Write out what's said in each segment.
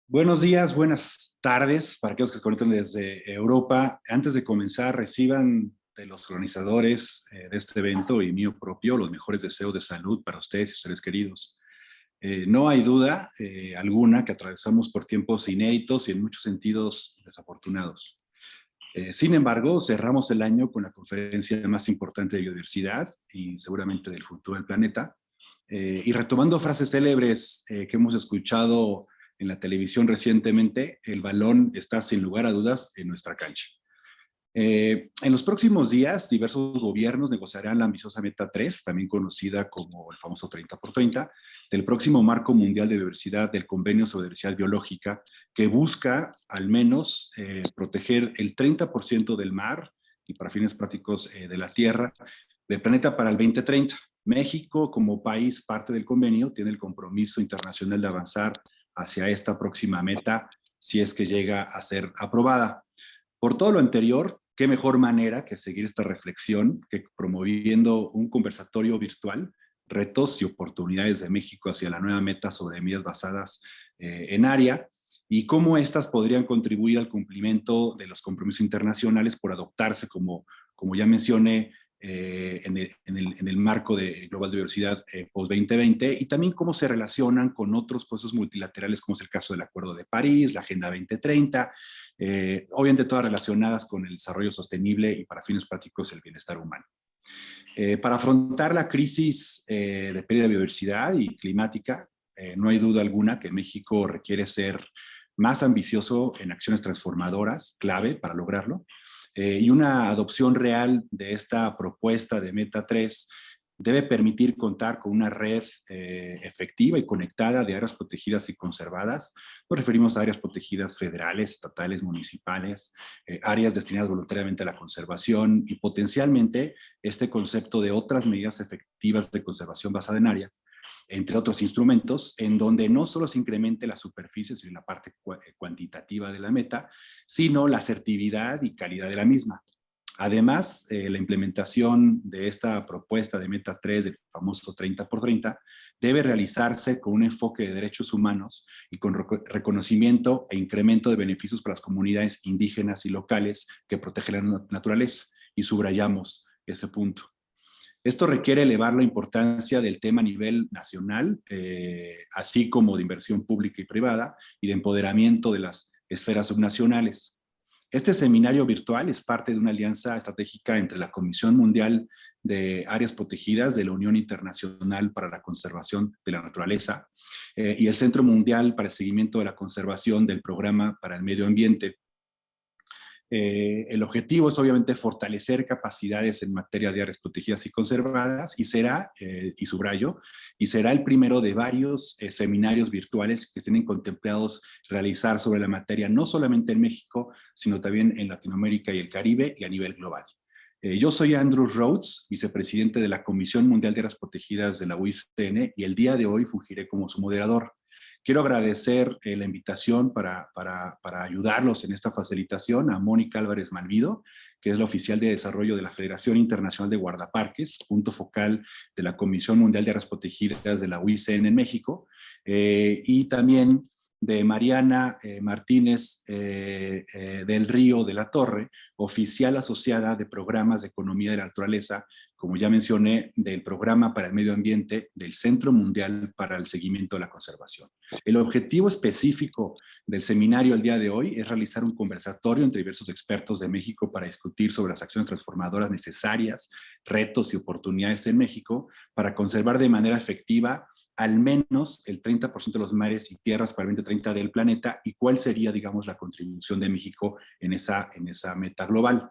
Buenos días, buenas tardes para aquellos que se conectan desde Europa. Antes de comenzar, reciban de los organizadores de este evento y mío propio los mejores deseos de salud para ustedes y sus seres queridos. No hay duda alguna que atravesamos por tiempos inéditos y en muchos sentidos desafortunados. Sin embargo, cerramos el año con la conferencia más importante de biodiversidad y seguramente del futuro del planeta. Y retomando frases célebres que hemos escuchado en la televisión recientemente, el balón está sin lugar a dudas en nuestra cancha. En los próximos días, diversos gobiernos negociarán la ambiciosa Meta 3, también conocida como el famoso 30 por 30, del próximo Marco Mundial de Biodiversidad del Convenio sobre Diversidad Biológica, que busca al menos proteger el 30% del mar y para fines prácticos de la tierra del planeta para el 2030. México, como país parte del convenio, tiene el compromiso internacional de avanzar hacia esta próxima meta si es que llega a ser aprobada. Por todo lo anterior, qué mejor manera que seguir esta reflexión que promoviendo un conversatorio virtual, retos y oportunidades de México hacia la nueva meta sobre medidas basadas en área y cómo éstas podrían contribuir al cumplimiento de los compromisos internacionales por adoptarse, como ya mencioné, en el marco de Global Diversidad post-2020 y también cómo se relacionan con otros procesos multilaterales como es el caso del Acuerdo de París, la Agenda 2030, obviamente todas relacionadas con el desarrollo sostenible y para fines prácticos el bienestar humano. Para afrontar la crisis de pérdida de biodiversidad y climática, no hay duda alguna que México requiere ser más ambicioso en acciones transformadoras, clave para lograrlo, y una adopción real de esta propuesta de Meta 3 debe permitir contar con una red efectiva y conectada de áreas protegidas y conservadas. Nos referimos a áreas protegidas federales, estatales, municipales, áreas destinadas voluntariamente a la conservación y potencialmente este concepto de otras medidas efectivas de conservación basada en áreas, entre otros instrumentos, en donde no solo se incremente la superficie, sino la parte cuantitativa de la meta, sino la asertividad y calidad de la misma. Además, la implementación de esta propuesta de Meta 3, del famoso 30 por 30, debe realizarse con un enfoque de derechos humanos y con reconocimiento e incremento de beneficios para las comunidades indígenas y locales que protegen la naturaleza. Y subrayamos ese punto. Esto requiere elevar la importancia del tema a nivel nacional, así como de inversión pública y privada y de empoderamiento de las esferas subnacionales. Este seminario virtual es parte de una alianza estratégica entre la Comisión Mundial de Áreas Protegidas de la Unión Internacional para la Conservación de la Naturaleza y el Centro Mundial para el Seguimiento de la Conservación del Programa para el Medio Ambiente. El objetivo es obviamente fortalecer capacidades en materia de áreas protegidas y conservadas y será, y subrayo, y será el primero de varios seminarios virtuales que tienen contemplados realizar sobre la materia, no solamente en México, sino también en Latinoamérica y el Caribe y a nivel global. Yo soy Andrew Rhodes, vicepresidente de la Comisión Mundial de Áreas Protegidas de la UICN y el día de hoy fungiré como su moderador. Quiero agradecer la invitación para ayudarlos en esta facilitación a Mónica Álvarez Malvido, que es la oficial de desarrollo de la Federación Internacional de Guardaparques, punto focal de la Comisión Mundial de Áreas Protegidas de la UICN en México, y también de Mariana Martínez del Río de la Torre, oficial asociada de programas de economía de la naturaleza, como ya mencioné, del Programa para el Medio Ambiente del Centro Mundial para el Seguimiento de la Conservación. El objetivo específico del seminario el día de hoy es realizar un conversatorio entre diversos expertos de México para discutir sobre las acciones transformadoras necesarias, retos y oportunidades en México para conservar de manera efectiva al menos el 30% de los mares y tierras para el 2030 del planeta y cuál sería, digamos, la contribución de México en esa meta global.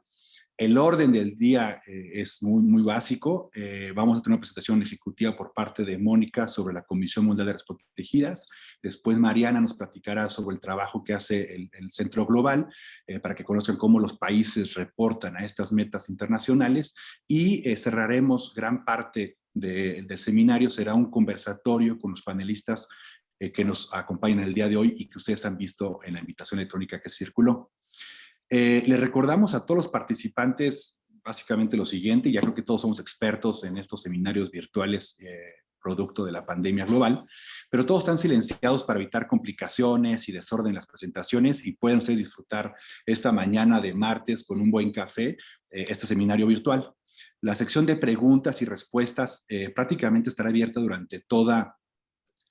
El orden del día es muy básico. Vamos a tener una presentación ejecutiva por parte de Mónica sobre la Comisión Mundial de Áreas Protegidas. Después Mariana nos platicará sobre el trabajo que hace el Centro Global para que conozcan cómo los países reportan a estas metas internacionales. Y cerraremos gran parte del seminario. Será un conversatorio con los panelistas que nos acompañan el día de hoy y que ustedes han visto en la invitación electrónica que circuló. Les recordamos a todos los participantes básicamente lo siguiente, ya creo que todos somos expertos en estos seminarios virtuales producto de la pandemia global, pero todos están silenciados para evitar complicaciones y desorden en las presentaciones y pueden ustedes disfrutar esta mañana de martes con un buen café este seminario virtual. La sección de preguntas y respuestas prácticamente estará abierta durante toda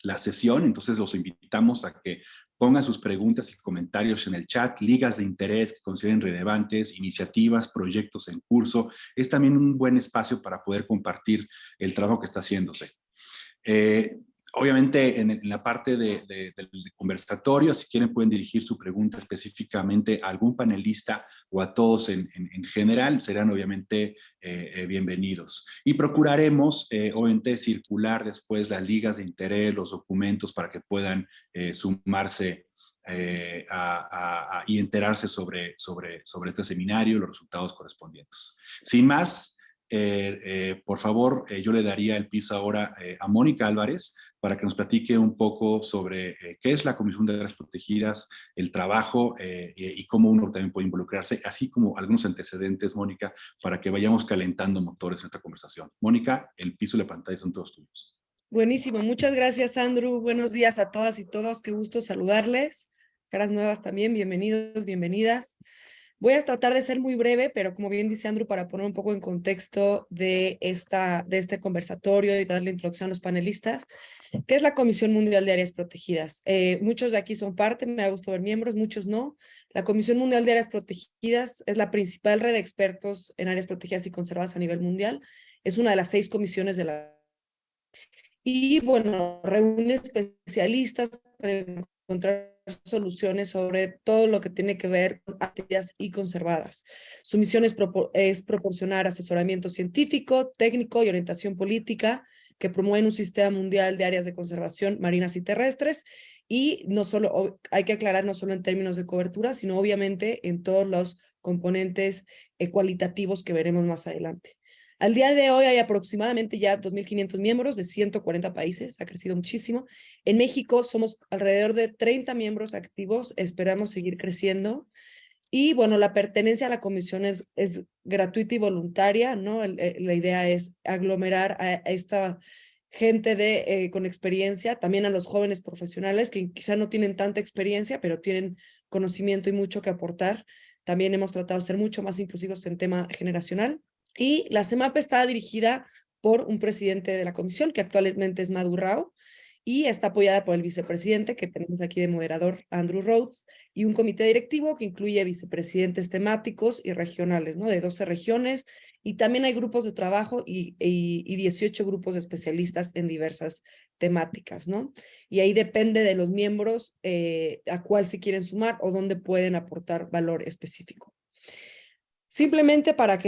la sesión, entonces los invitamos a que pongan sus preguntas y comentarios en el chat, ligas de interés que consideren relevantes, iniciativas, proyectos en curso. Es también un buen espacio para poder compartir el trabajo que está haciéndose. Obviamente, en la parte del conversatorio, si quieren pueden dirigir su pregunta específicamente a algún panelista o a todos en general, serán obviamente bienvenidos. Y procuraremos, obviamente, circular después las ligas de interés, los documentos para que puedan sumarse y enterarse sobre este seminario y los resultados correspondientes. Sin más, por favor, yo le daría el piso ahora a Mónica Álvarez para que nos platique un poco sobre qué es la Comisión de Áreas Protegidas, el trabajo y cómo uno también puede involucrarse, así como algunos antecedentes, Mónica, para que vayamos calentando motores en esta conversación. Mónica, el piso y la pantalla son todos tuyos. Buenísimo, muchas gracias, Andrew. Buenos días a todas y todos, qué gusto saludarles. Caras nuevas también, bienvenidos, bienvenidas. Voy a tratar de ser muy breve, pero como bien dice Andrew, para poner un poco en contexto de este conversatorio y darle introducción a los panelistas, ¿qué es la Comisión Mundial de Áreas Protegidas? Muchos de aquí son parte, me ha gustado ver miembros, muchos no. La Comisión Mundial de Áreas Protegidas es la principal red de expertos en áreas protegidas y conservadas a nivel mundial. Es una de las 6 comisiones de la... Y bueno, reúne especialistas para encontrar soluciones sobre todo lo que tiene que ver con áreas y conservadas. Su misión es proporcionar asesoramiento científico, técnico y orientación política que promueven un sistema mundial de áreas de conservación marinas y terrestres, y no solo, hay que aclarar, no solo en términos de cobertura, sino obviamente en todos los componentes cualitativos que veremos más adelante. Al día de hoy hay aproximadamente ya 2.500 miembros de 140 países, ha crecido muchísimo. En México somos alrededor de 30 miembros activos, esperamos seguir creciendo. Y bueno, la pertenencia a la comisión es gratuita y voluntaria, ¿no? La idea es aglomerar a esta gente con experiencia, también a los jóvenes profesionales que quizá no tienen tanta experiencia, pero tienen conocimiento y mucho que aportar. También hemos tratado de ser mucho más inclusivos en tema generacional. Y la CEMAP está dirigida por un presidente de la comisión, que actualmente es Madhu Rao, y está apoyada por el vicepresidente, que tenemos aquí de moderador, Andrew Rhodes, y un comité directivo que incluye vicepresidentes temáticos y regionales, ¿no? De 12 regiones, y también hay grupos de trabajo y 18 grupos de especialistas en diversas temáticas, ¿no? Y ahí depende de los miembros a cuál se quieren sumar o dónde pueden aportar valor específico. Simplemente para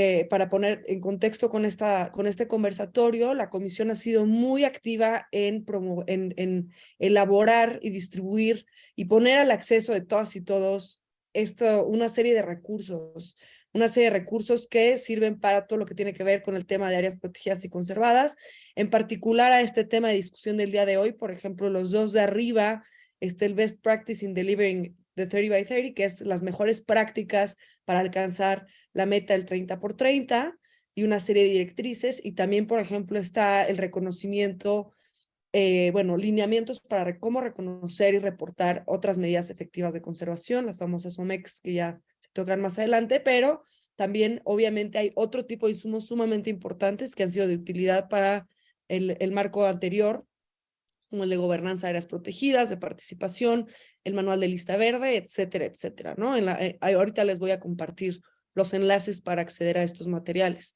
poner en contexto con este conversatorio, la comisión ha sido muy activa en elaborar y distribuir y poner al acceso de todas y todos una serie de recursos que sirven para todo lo que tiene que ver con el tema de áreas protegidas y conservadas, en particular a este tema de discusión del día de hoy. Por ejemplo, los dos de arriba, el Best Practice in Delivering the 30 by 30, que es las mejores prácticas para alcanzar la meta del 30x30 y una serie de directrices. Y también, por ejemplo, está el reconocimiento, lineamientos para cómo reconocer y reportar otras medidas efectivas de conservación, las famosas OMEX, que ya se tocan más adelante, pero también obviamente hay otro tipo de insumos sumamente importantes que han sido de utilidad para el marco anterior, como el de gobernanza de áreas protegidas, de participación, el manual de lista verde, etcétera, etcétera, ¿no? Ahorita les voy a compartir los enlaces para acceder a estos materiales.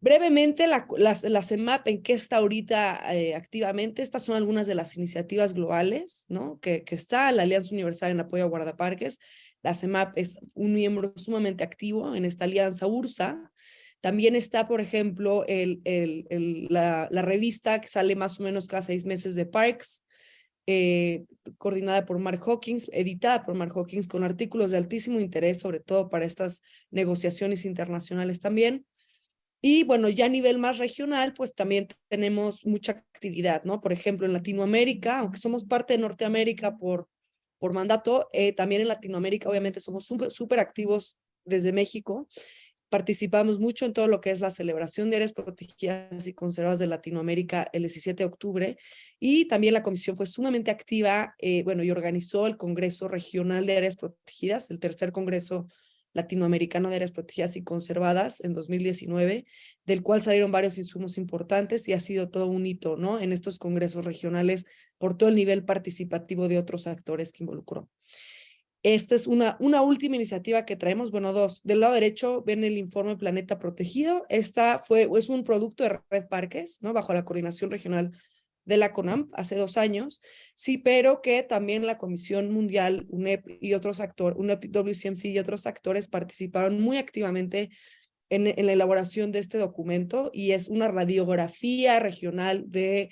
Brevemente, la CEMAP, ¿en qué está ahorita activamente? Estas son algunas de las iniciativas globales, ¿no? Que está la Alianza Universal en Apoyo a Guardaparques. La CEMAP es un miembro sumamente activo en esta alianza URSA. También está, por ejemplo, la revista que sale más o menos cada 6 meses de Parks, coordinada por Mark Hawkins, editada por Mark Hawkins, con artículos de altísimo interés, sobre todo para estas negociaciones internacionales también. Y bueno, ya a nivel más regional, pues también tenemos mucha actividad, ¿no? Por ejemplo, en Latinoamérica, aunque somos parte de Norteamérica por mandato, también en Latinoamérica obviamente somos súper activos desde México. participamos mucho en todo lo que es la celebración de áreas protegidas y conservadas de Latinoamérica el 17 de octubre, y también la comisión fue sumamente activa, bueno, y organizó el Congreso Regional de Áreas Protegidas, el tercer Congreso Latinoamericano de Áreas Protegidas y Conservadas en 2019, del cual salieron varios insumos importantes y ha sido todo un hito, ¿no? En estos congresos regionales por todo el nivel participativo de otros actores que involucró. Esta es una última iniciativa que traemos, bueno, dos. Del lado derecho ven el informe Planeta Protegido. Es un producto de Red Parques, ¿no? Bajo la coordinación regional de la CONAMP hace 2 años, sí, pero que también la Comisión Mundial, UNEP y otros actores, UNEP, WCMC y otros actores participaron muy activamente en la elaboración de este documento, y es una radiografía regional de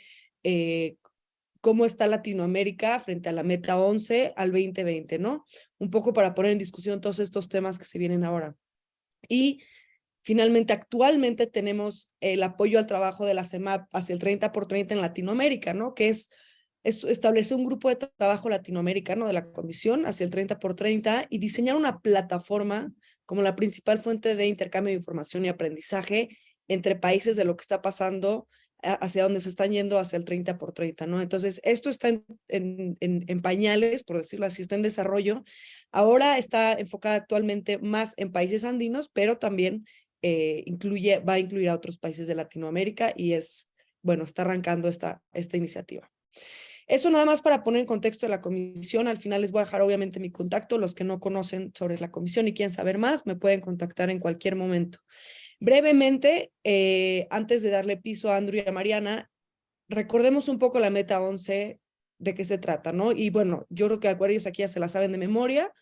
cómo está Latinoamérica frente a la meta 11 al 2020, ¿no? Un poco para poner en discusión todos estos temas que se vienen ahora. Y finalmente, actualmente tenemos el apoyo al trabajo de la CEMAP hacia el 30 por 30 en Latinoamérica, ¿no? Que es establecer un grupo de trabajo latinoamericano de la Comisión hacia el 30 por 30 y diseñar una plataforma como la principal fuente de intercambio de información y aprendizaje entre países de lo que está pasando hacia donde se están yendo hacia el 30 por 30, ¿no? Entonces, esto está en pañales, por decirlo así, está en desarrollo. Ahora está enfocada actualmente más en países andinos, pero también va a incluir a otros países de Latinoamérica y bueno, está arrancando esta iniciativa. Eso nada más para poner en contexto de la comisión. Al final les voy a dejar obviamente mi contacto. Los que no conocen sobre la comisión y quieren saber más, me pueden contactar en cualquier momento. Brevemente, antes de darle piso a Andrew y a Mariana, recordemos un poco la meta 11, de qué se trata, ¿no? Y bueno, yo creo que varios aquí ya se la saben de memoria,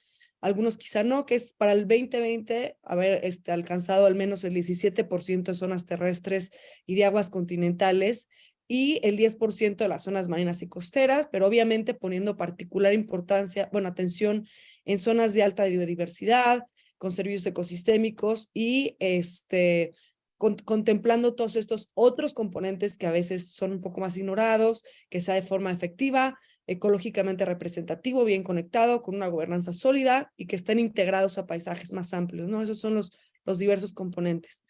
algunos quizá no, que es para el 2020 haber alcanzado al menos el 17% de zonas terrestres y de aguas continentales y el 10% de las zonas marinas y costeras, pero obviamente poniendo particular importancia, bueno, atención en zonas de alta biodiversidad, con servicios ecosistémicos y contemplando todos estos otros componentes que a veces son un poco más ignorados, que sea de forma efectiva, ecológicamente representativo, bien conectado, con una gobernanza sólida y que estén integrados a paisajes más amplios, ¿no? Esos son los diversos componentes.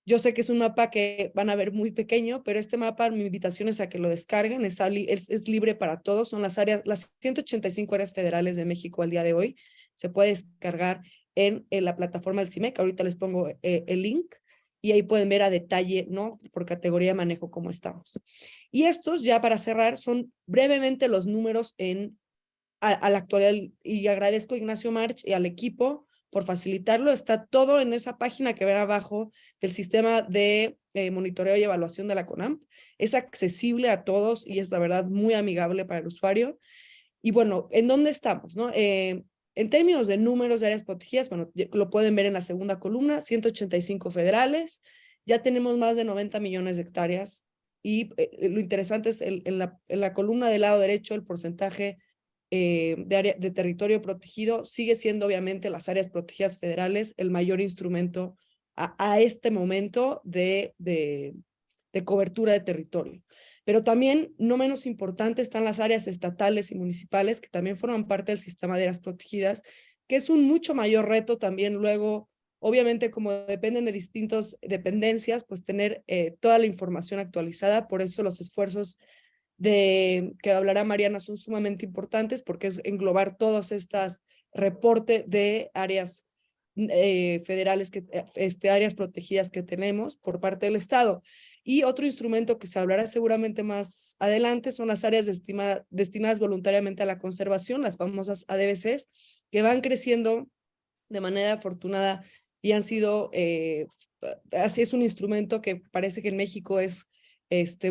Yo sé que es un mapa que van a ver muy pequeño, pero este mapa, mi invitación es a que lo descarguen, es libre para todos, son las 185 áreas federales de México al día de hoy, se puede descargar en la plataforma del CIMEC, ahorita les pongo el link, y ahí pueden ver a detalle, ¿no? Por categoría de manejo cómo estamos. Y estos, ya para cerrar, son brevemente los números a la actualidad, y agradezco a Ignacio March y al equipo por facilitarlo. Está todo en esa página que ven abajo del sistema de monitoreo y evaluación de la CONAMP. Es accesible a todos y es la verdad muy amigable para el usuario. Y bueno, ¿en dónde estamos, no? En términos de números de áreas protegidas, bueno, lo pueden ver en la segunda columna, 185 federales, ya tenemos más de 90 millones de hectáreas y lo interesante es en la columna del lado derecho el porcentaje de territorio protegido sigue siendo obviamente las áreas protegidas federales el mayor instrumento a este momento de cobertura de territorio. Pero también, no menos importante, están las áreas estatales y municipales que también forman parte del sistema de áreas protegidas, que es un mucho mayor reto también luego, obviamente como dependen de distintas dependencias, pues tener toda la información actualizada. Por eso los esfuerzos de que hablará Mariana son sumamente importantes, porque es englobar todos estos reportes de áreas federales, áreas protegidas que tenemos por parte del Estado. Y otro instrumento que se hablará seguramente más adelante son las áreas destinadas voluntariamente a la conservación, las famosas ADBCs, que van creciendo de manera afortunada y han sido, así es un instrumento que parece que en México es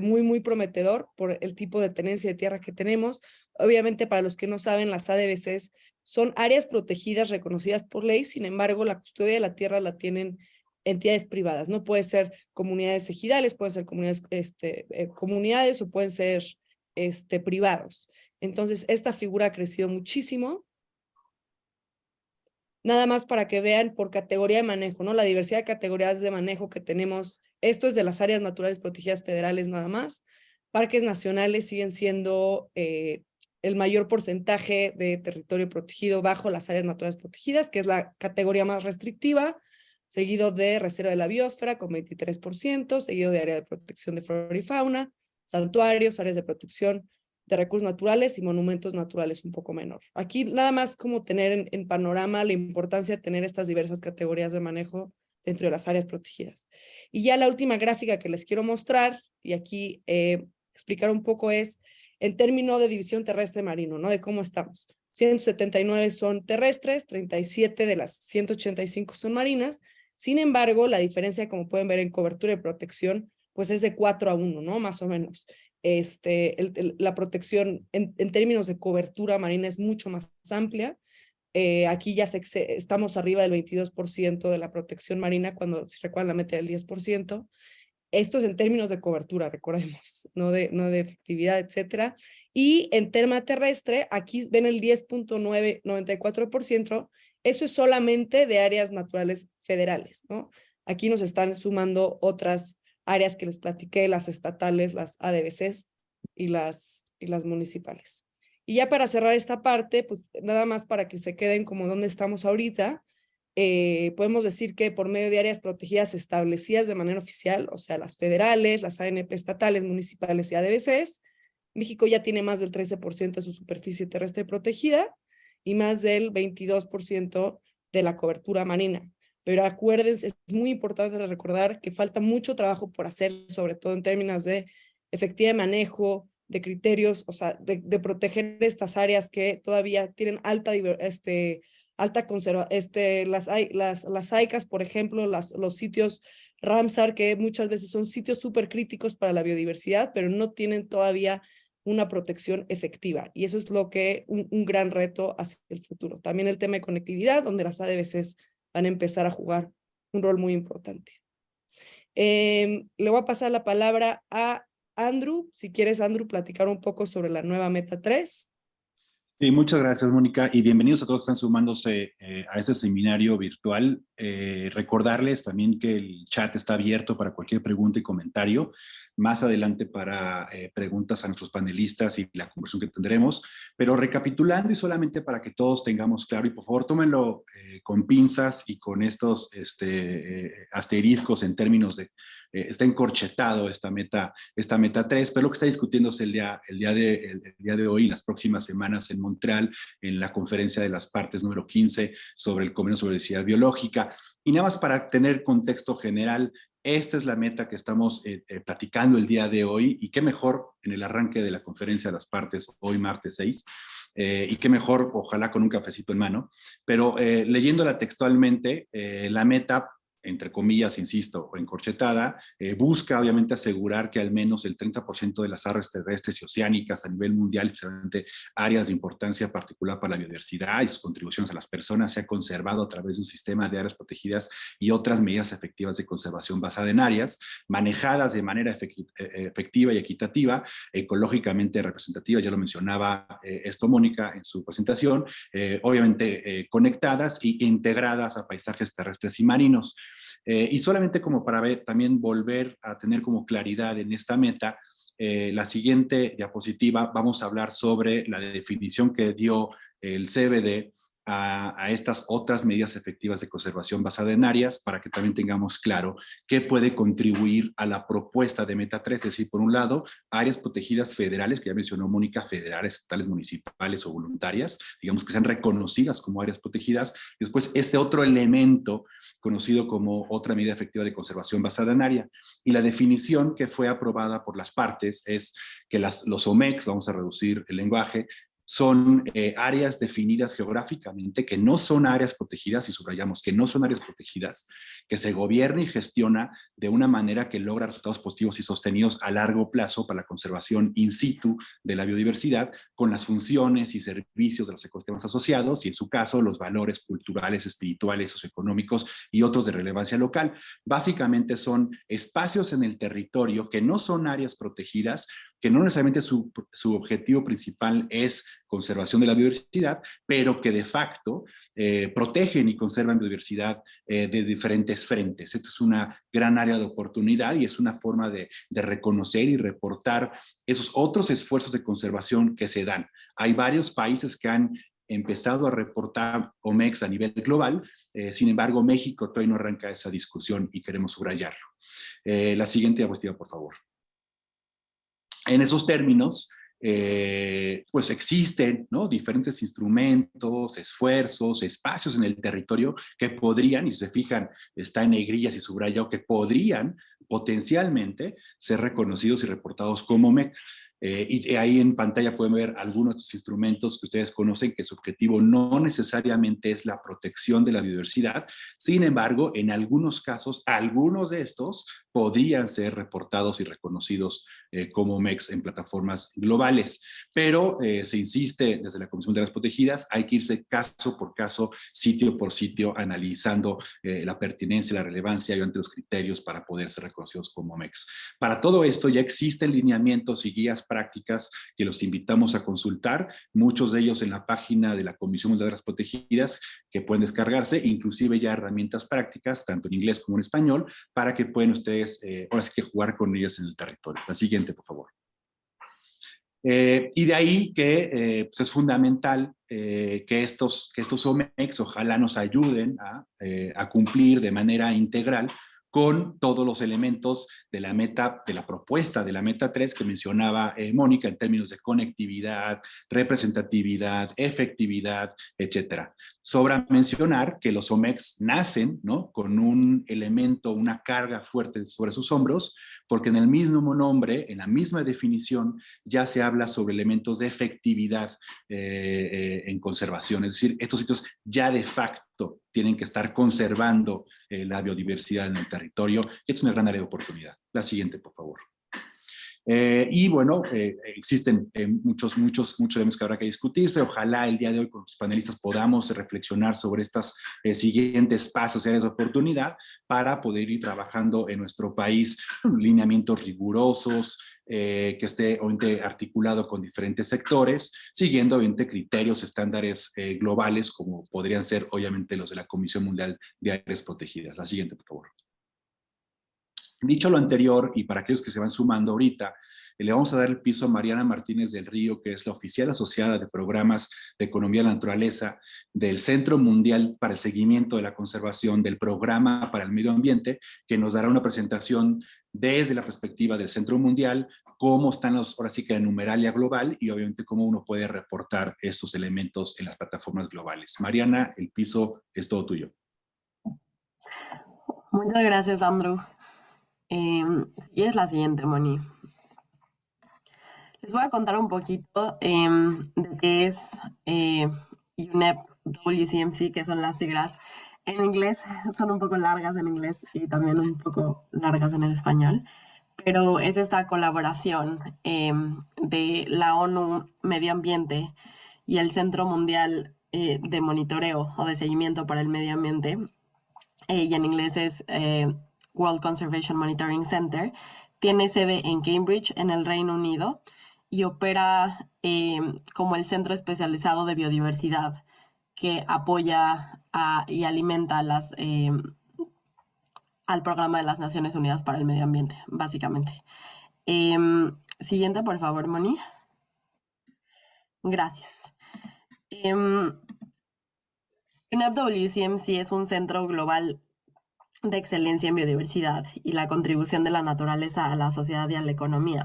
muy, muy prometedor por el tipo de tenencia de tierra que tenemos. Obviamente, para los que no saben, las ADBCs son áreas protegidas reconocidas por ley, sin embargo, la custodia de la tierra la tienen entidades privadas, no puede ser comunidades ejidales, pueden ser comunidades o pueden ser privados. Entonces, esta figura ha crecido muchísimo. Nada más para que vean por categoría de manejo, ¿no? La diversidad de categorías de manejo que tenemos. Esto es de las áreas naturales protegidas federales nada más. Parques nacionales siguen siendo el mayor porcentaje de territorio protegido bajo las áreas naturales protegidas, que es la categoría más restrictiva. seguido de reserva de la biosfera con 23%, seguido de área de protección de flora y fauna, santuarios, áreas de protección de recursos naturales y monumentos naturales un poco menor. Aquí nada más como tener en panorama la importancia de tener estas diversas categorías de manejo dentro de las áreas protegidas. Y ya la última gráfica que les quiero mostrar, y aquí explicar un poco es en términos de división terrestre marino, ¿no? De cómo estamos. 179 son terrestres, 37 de las 185 son marinas. Sin embargo, la diferencia, como pueden ver en cobertura y protección, pues es de 4-1, ¿no? Más o menos. La protección en términos de cobertura marina es mucho más amplia. Aquí ya estamos arriba del 22% de la protección marina, cuando, si recuerdan, la meta del 10%. Esto es en términos de cobertura, recordemos, no de efectividad, etcétera. Y en tema terrestre, aquí ven el 10.94%. Eso es solamente de áreas naturales federales, ¿no? Aquí nos están sumando otras áreas que les platiqué, las estatales, las ADBCs y las municipales. Y ya para cerrar esta parte, pues nada más para que se queden como donde estamos ahorita, podemos decir que por medio de áreas protegidas establecidas de manera oficial, o sea, las federales, las ANP estatales, municipales y ADBCs, México ya tiene más del 13% de su superficie terrestre protegida y más del 22% de la cobertura marina. Pero acuérdense, es muy importante recordar que falta mucho trabajo por hacer, sobre todo en términos de efectividad de manejo, de criterios, o sea, de proteger estas áreas que todavía tienen alta conserva, las AICAS, por ejemplo, los sitios Ramsar, que muchas veces son sitios súper críticos para la biodiversidad, pero no tienen todavía una protección efectiva. Y eso es lo que un gran reto hacia el futuro. También el tema de conectividad, donde las ADBCs van a empezar a jugar un rol muy importante. Le voy a pasar la palabra a Andrew. Si quieres, Andrew, platicar un poco sobre la nueva Meta 3. Sí, muchas gracias, Mónica, y bienvenidos a todos que están sumándose a este seminario virtual. Recordarles también que el chat está abierto para cualquier pregunta y comentario. Más adelante para preguntas a nuestros panelistas y la conversación que tendremos. Pero recapitulando y solamente para que todos tengamos claro, y por favor tómenlo con pinzas y con estos asteriscos en términos de está encorchetado esta meta 3, pero lo que está discutiéndose el día de hoy, las próximas semanas en Montreal, en la conferencia de las partes número 15 sobre el convenio sobre diversidad biológica. Y nada más para tener contexto general, esta es la meta que estamos platicando el día de hoy, y qué mejor en el arranque de la conferencia de las partes, hoy martes 6, y qué mejor, ojalá con un cafecito en mano, pero leyéndola textualmente, la meta, entre comillas, insisto, o encorchetada, busca obviamente asegurar que al menos el 30% de las áreas terrestres y oceánicas a nivel mundial, especialmente áreas de importancia particular para la biodiversidad y sus contribuciones a las personas, sea conservado a través de un sistema de áreas protegidas y otras medidas efectivas de conservación basada en áreas, manejadas de manera efectiva y equitativa, ecológicamente representativa, ya lo mencionaba esto Mónica en su presentación, obviamente conectadas e integradas a paisajes terrestres y marinos. Y solamente como para ver, también volver a tener como claridad en esta meta, la siguiente diapositiva vamos a hablar sobre la definición que dio el CBD a estas otras medidas efectivas de conservación basada en áreas, para que también tengamos claro qué puede contribuir a la propuesta de Meta 3, es decir, por un lado, áreas protegidas federales, que ya mencionó Mónica, federales, estatales, municipales o voluntarias, digamos que sean reconocidas como áreas protegidas, y después este otro elemento conocido como otra medida efectiva de conservación basada en área. Y la definición que fue aprobada por las partes es que los OMECs, vamos a reducir el lenguaje, son áreas definidas geográficamente que no son áreas protegidas, y subrayamos que no son áreas protegidas, que se gobierna y gestiona de una manera que logra resultados positivos y sostenidos a largo plazo para la conservación in situ de la biodiversidad, con las funciones y servicios de los ecosistemas asociados, y en su caso los valores culturales, espirituales, socioeconómicos y otros de relevancia local. Básicamente son espacios en el territorio que no son áreas protegidas, que no necesariamente su objetivo principal es conservación de la biodiversidad, pero que de facto protegen y conservan biodiversidad de diferentes frentes. Esta es una gran área de oportunidad y es una forma de reconocer y reportar esos otros esfuerzos de conservación que se dan. Hay varios países que han empezado a reportar OMEX a nivel global. Sin embargo, México todavía no arranca esa discusión y queremos subrayarlo. La siguiente diapositiva, por favor. En esos términos, pues existen, ¿no?, diferentes instrumentos, esfuerzos, espacios en el territorio que podrían, y si se fijan, está en negrillas y subrayado, que podrían potencialmente ser reconocidos y reportados como MEC. Y ahí en pantalla pueden ver algunos de estos instrumentos que ustedes conocen, que su objetivo no necesariamente es la protección de la biodiversidad. Sin embargo, en algunos casos, algunos de estos podrían ser reportados y reconocidos como MECs en plataformas globales. Pero se insiste desde la Comisión de las Protegidas, hay que irse caso por caso, sitio por sitio, analizando la pertinencia, la relevancia y ante los criterios para poder ser reconocidos como MECs. Para todo esto ya existen lineamientos y guías prácticas que los invitamos a consultar, muchos de ellos en la página de la Comisión Mundial de las Protegidas, que pueden descargarse, inclusive ya herramientas prácticas, tanto en inglés como en español, para que puedan ustedes ahora sí que jugar con ellas en el territorio. La siguiente, por favor. Y de ahí que pues es fundamental que estos OMEX ojalá nos ayuden a cumplir de manera integral con todos los elementos de la meta, de la propuesta de la meta 3 que mencionaba Mónica en términos de conectividad, representatividad, efectividad, etcétera. Sobra mencionar que los OMEX nacen, ¿no?, con un elemento, una carga fuerte sobre sus hombros, porque en el mismo nombre, en la misma definición, ya se habla sobre elementos de efectividad en conservación. Es decir, estos sitios ya de facto tienen que estar conservando la biodiversidad en el territorio. Es una gran área de oportunidad. La siguiente, por favor. Y bueno, existen muchos elementos que habrá que discutirse. Ojalá el día de hoy con los panelistas podamos reflexionar sobre estos siguientes pasos y áreas de oportunidad para poder ir trabajando en nuestro país lineamientos rigurosos, que esté obviamente articulado con diferentes sectores, siguiendo obviamente criterios, estándares globales, como podrían ser obviamente los de la Comisión Mundial de Áreas Protegidas. La siguiente, por favor. Dicho lo anterior, y para aquellos que se van sumando ahorita, le vamos a dar el piso a Mariana Martínez del Río, que es la oficial asociada de programas de economía de la naturaleza del Centro Mundial para el Seguimiento de la Conservación del Programa para el Medio Ambiente, que nos dará una presentación desde la perspectiva del Centro Mundial, cómo están los, ahora sí que en numeralia global, y obviamente cómo uno puede reportar estos elementos en las plataformas globales. Mariana, el piso es todo tuyo. Muchas gracias, Andrew. Y es la siguiente, Moni. Les voy a contar un poquito de qué es UNEP WCMC, que son las siglas en inglés. Son un poco largas en inglés y también un poco largas en el español. Pero es esta colaboración de la ONU Medio Ambiente y el Centro Mundial de Monitoreo o de Seguimiento para el Medio Ambiente. Y en inglés es World Conservation Monitoring Center. Tiene sede en Cambridge, en el Reino Unido, y opera como el centro especializado de biodiversidad que apoya y alimenta al programa de las Naciones Unidas para el Medio Ambiente, básicamente. Siguiente, por favor, Moni. Gracias. UNEP WCMC es un centro global de excelencia en biodiversidad y la contribución de la naturaleza a la sociedad y a la economía.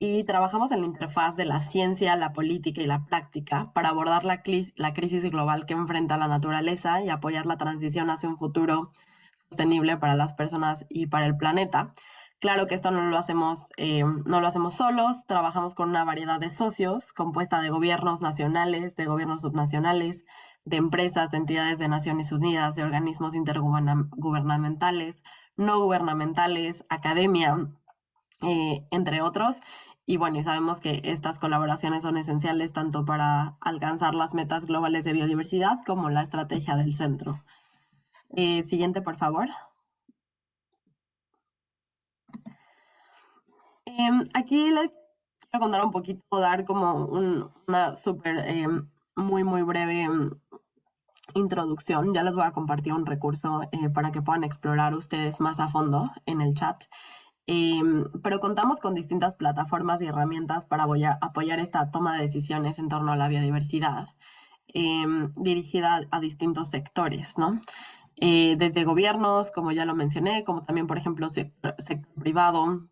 Y trabajamos en la interfaz de la ciencia, la política y la práctica para abordar la crisis global que enfrenta la naturaleza y apoyar la transición hacia un futuro sostenible para las personas y para el planeta. Claro que esto no lo hacemos solos, trabajamos con una variedad de socios compuesta de gobiernos nacionales, de gobiernos subnacionales, de empresas, de entidades de Naciones Unidas, de organismos intergubernamentales, no gubernamentales, academia, entre otros. Y bueno, y sabemos que estas colaboraciones son esenciales tanto para alcanzar las metas globales de biodiversidad como la estrategia del centro. Siguiente, por favor. Aquí les quiero contar un poquito, dar como una súper, muy breve introducción. Ya les voy a compartir un recurso para que puedan explorar ustedes más a fondo en el chat. Pero contamos con distintas plataformas y herramientas para apoyar esta toma de decisiones en torno a la biodiversidad. dirigida a distintos sectores, ¿no? Desde gobiernos, como ya lo mencioné, como también, por ejemplo, sector privado,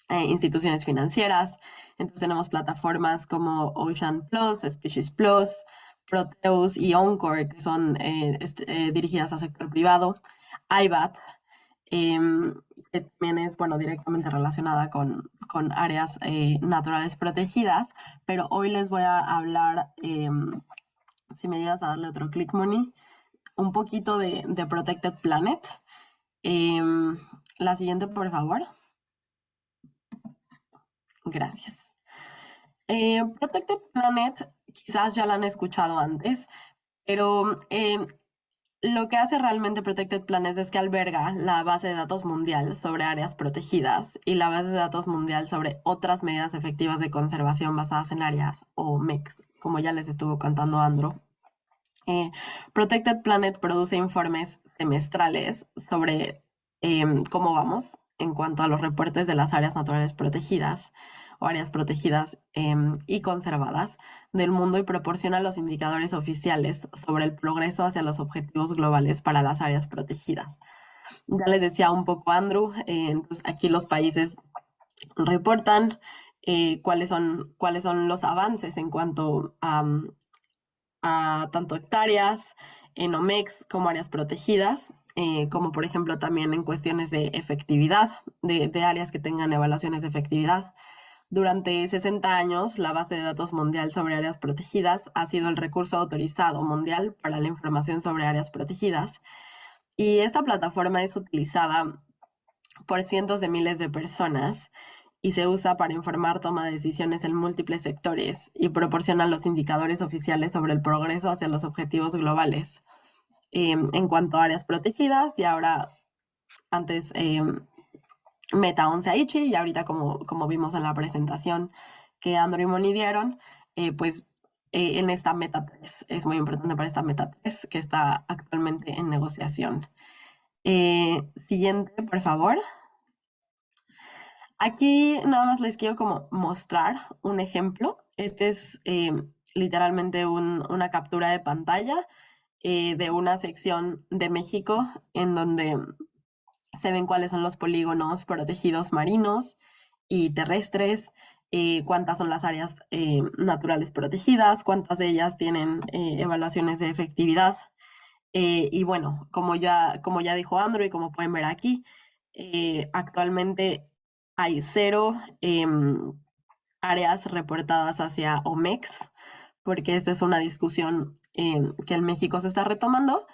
instituciones financieras. Entonces tenemos plataformas como Ocean Plus, Species Plus, Proteus y Encore, que son dirigidas al sector privado. IBAT, que también es, bueno, directamente relacionada con áreas naturales protegidas, pero hoy les voy a hablar, si me llegas a darle otro clic, Moni, un poquito de Protected Planet. La siguiente, por favor. Gracias. Protected Planet, quizás ya la han escuchado antes, pero lo que hace realmente Protected Planet es que alberga la base de datos mundial sobre áreas protegidas y la base de datos mundial sobre otras medidas efectivas de conservación basadas en áreas, o MECs, como ya les estuvo contando Andro. Protected Planet produce informes semestrales sobre cómo vamos en cuanto a los reportes de las áreas naturales protegidas o áreas protegidas y conservadas del mundo, y proporciona los indicadores oficiales sobre el progreso hacia los objetivos globales para las áreas protegidas. Ya les decía un poco Andrew, entonces aquí los países reportan cuáles son los avances en cuanto a tanto hectáreas en OMEX como áreas protegidas, como por ejemplo también en cuestiones de efectividad, de áreas que tengan evaluaciones de efectividad. Durante 60 años, la base de datos mundial sobre áreas protegidas ha sido el recurso autorizado mundial para la información sobre áreas protegidas, y esta plataforma es utilizada por cientos de miles de personas y se usa para informar toma de decisiones en múltiples sectores y proporciona los indicadores oficiales sobre el progreso hacia los objetivos globales en cuanto a áreas protegidas. Y ahora, antes Meta 11 Aichi, y ahorita como vimos en la presentación que Andrew y Moni dieron, pues en esta Meta 3, es muy importante para esta Meta 3 que está actualmente en negociación. Siguiente, por favor. Aquí nada más les quiero como mostrar un ejemplo. Este es literalmente una captura de pantalla de una sección de México en donde se ven cuáles son los polígonos protegidos marinos y terrestres, cuántas son las áreas naturales protegidas, cuántas de ellas tienen evaluaciones de efectividad. Y bueno, como ya dijo Andrew y como pueden ver aquí, actualmente hay 0 áreas reportadas hacia OMEX, porque esta es una discusión que en México se está retomando.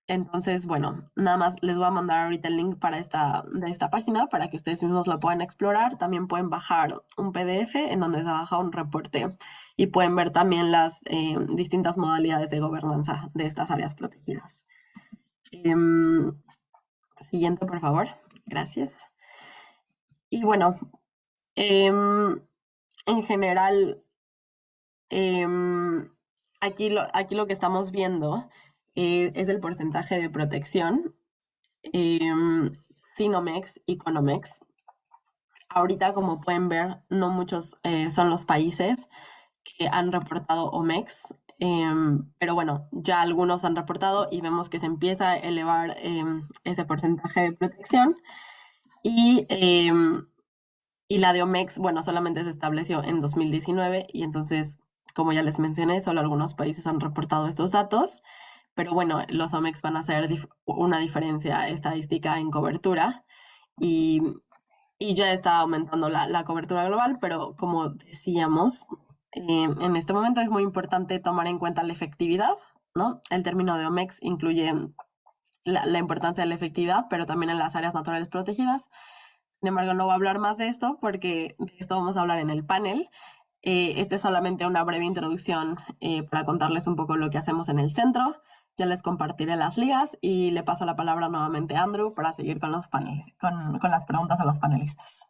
Entonces, bueno, nada más les voy a mandar ahorita el link de esta página para que ustedes mismos la puedan explorar. También pueden bajar un PDF en donde se baja un reporte y pueden ver también las distintas modalidades de gobernanza de estas áreas protegidas. Siguiente, por favor. Gracias. Y bueno, en general, aquí lo que estamos viendo es el porcentaje de protección sin OMEX y con OMEX. Ahorita, como pueden ver, no muchos son los países que han reportado OMEX, pero bueno, ya algunos han reportado y vemos que se empieza a elevar ese porcentaje de protección. Y la de OMEX, bueno, solamente se estableció en 2019 y entonces, como ya les mencioné, solo algunos países han reportado estos datos. Pero bueno, los OMEX van a hacer una diferencia estadística en cobertura y ya está aumentando la cobertura global, pero como decíamos, en este momento es muy importante tomar en cuenta la efectividad, ¿no? El término de OMEX incluye la importancia de la efectividad, pero también en las áreas naturales protegidas. Sin embargo, no voy a hablar más de esto porque de esto vamos a hablar en el panel. Esta es solamente una breve introducción para contarles un poco lo que hacemos en el centro. Ya les compartiré las ligas y le paso la palabra nuevamente a Andrew para seguir con los con las preguntas a los panelistas.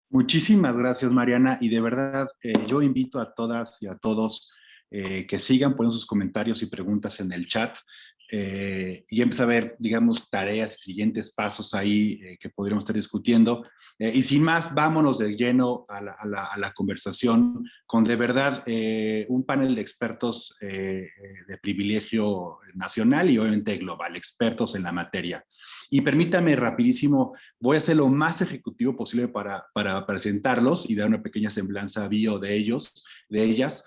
Muchísimas gracias, Mariana. Y de verdad, yo invito a todas y a todos que sigan poniendo sus comentarios y preguntas en el chat. y empecé a ver, digamos, tareas y siguientes pasos ahí que podríamos estar discutiendo. Y sin más, vámonos de lleno a la conversación con de verdad un panel de expertos de privilegio nacional y obviamente global, expertos en la materia. Y permítame rapidísimo, voy a ser lo más ejecutivo posible para presentarlos y dar una pequeña semblanza bio de ellos, de ellas,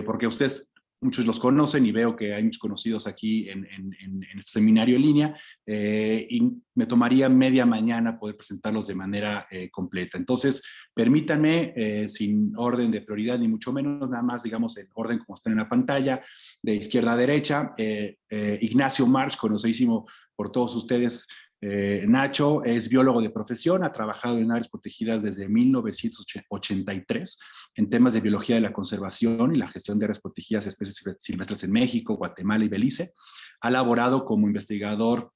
porque ustedes muchos los conocen y veo que hay muchos conocidos aquí en el seminario en línea, y me tomaría media mañana poder presentarlos de manera completa. Entonces, permítanme, sin orden de prioridad ni mucho menos, nada más, digamos, en orden como están en la pantalla, de izquierda a derecha, Ignacio March, conocidísimo por todos ustedes. Nacho es biólogo de profesión, ha trabajado en áreas protegidas desde 1983 en temas de biología de la conservación y la gestión de áreas protegidas de especies silvestres en México, Guatemala y Belice. Ha laborado como investigador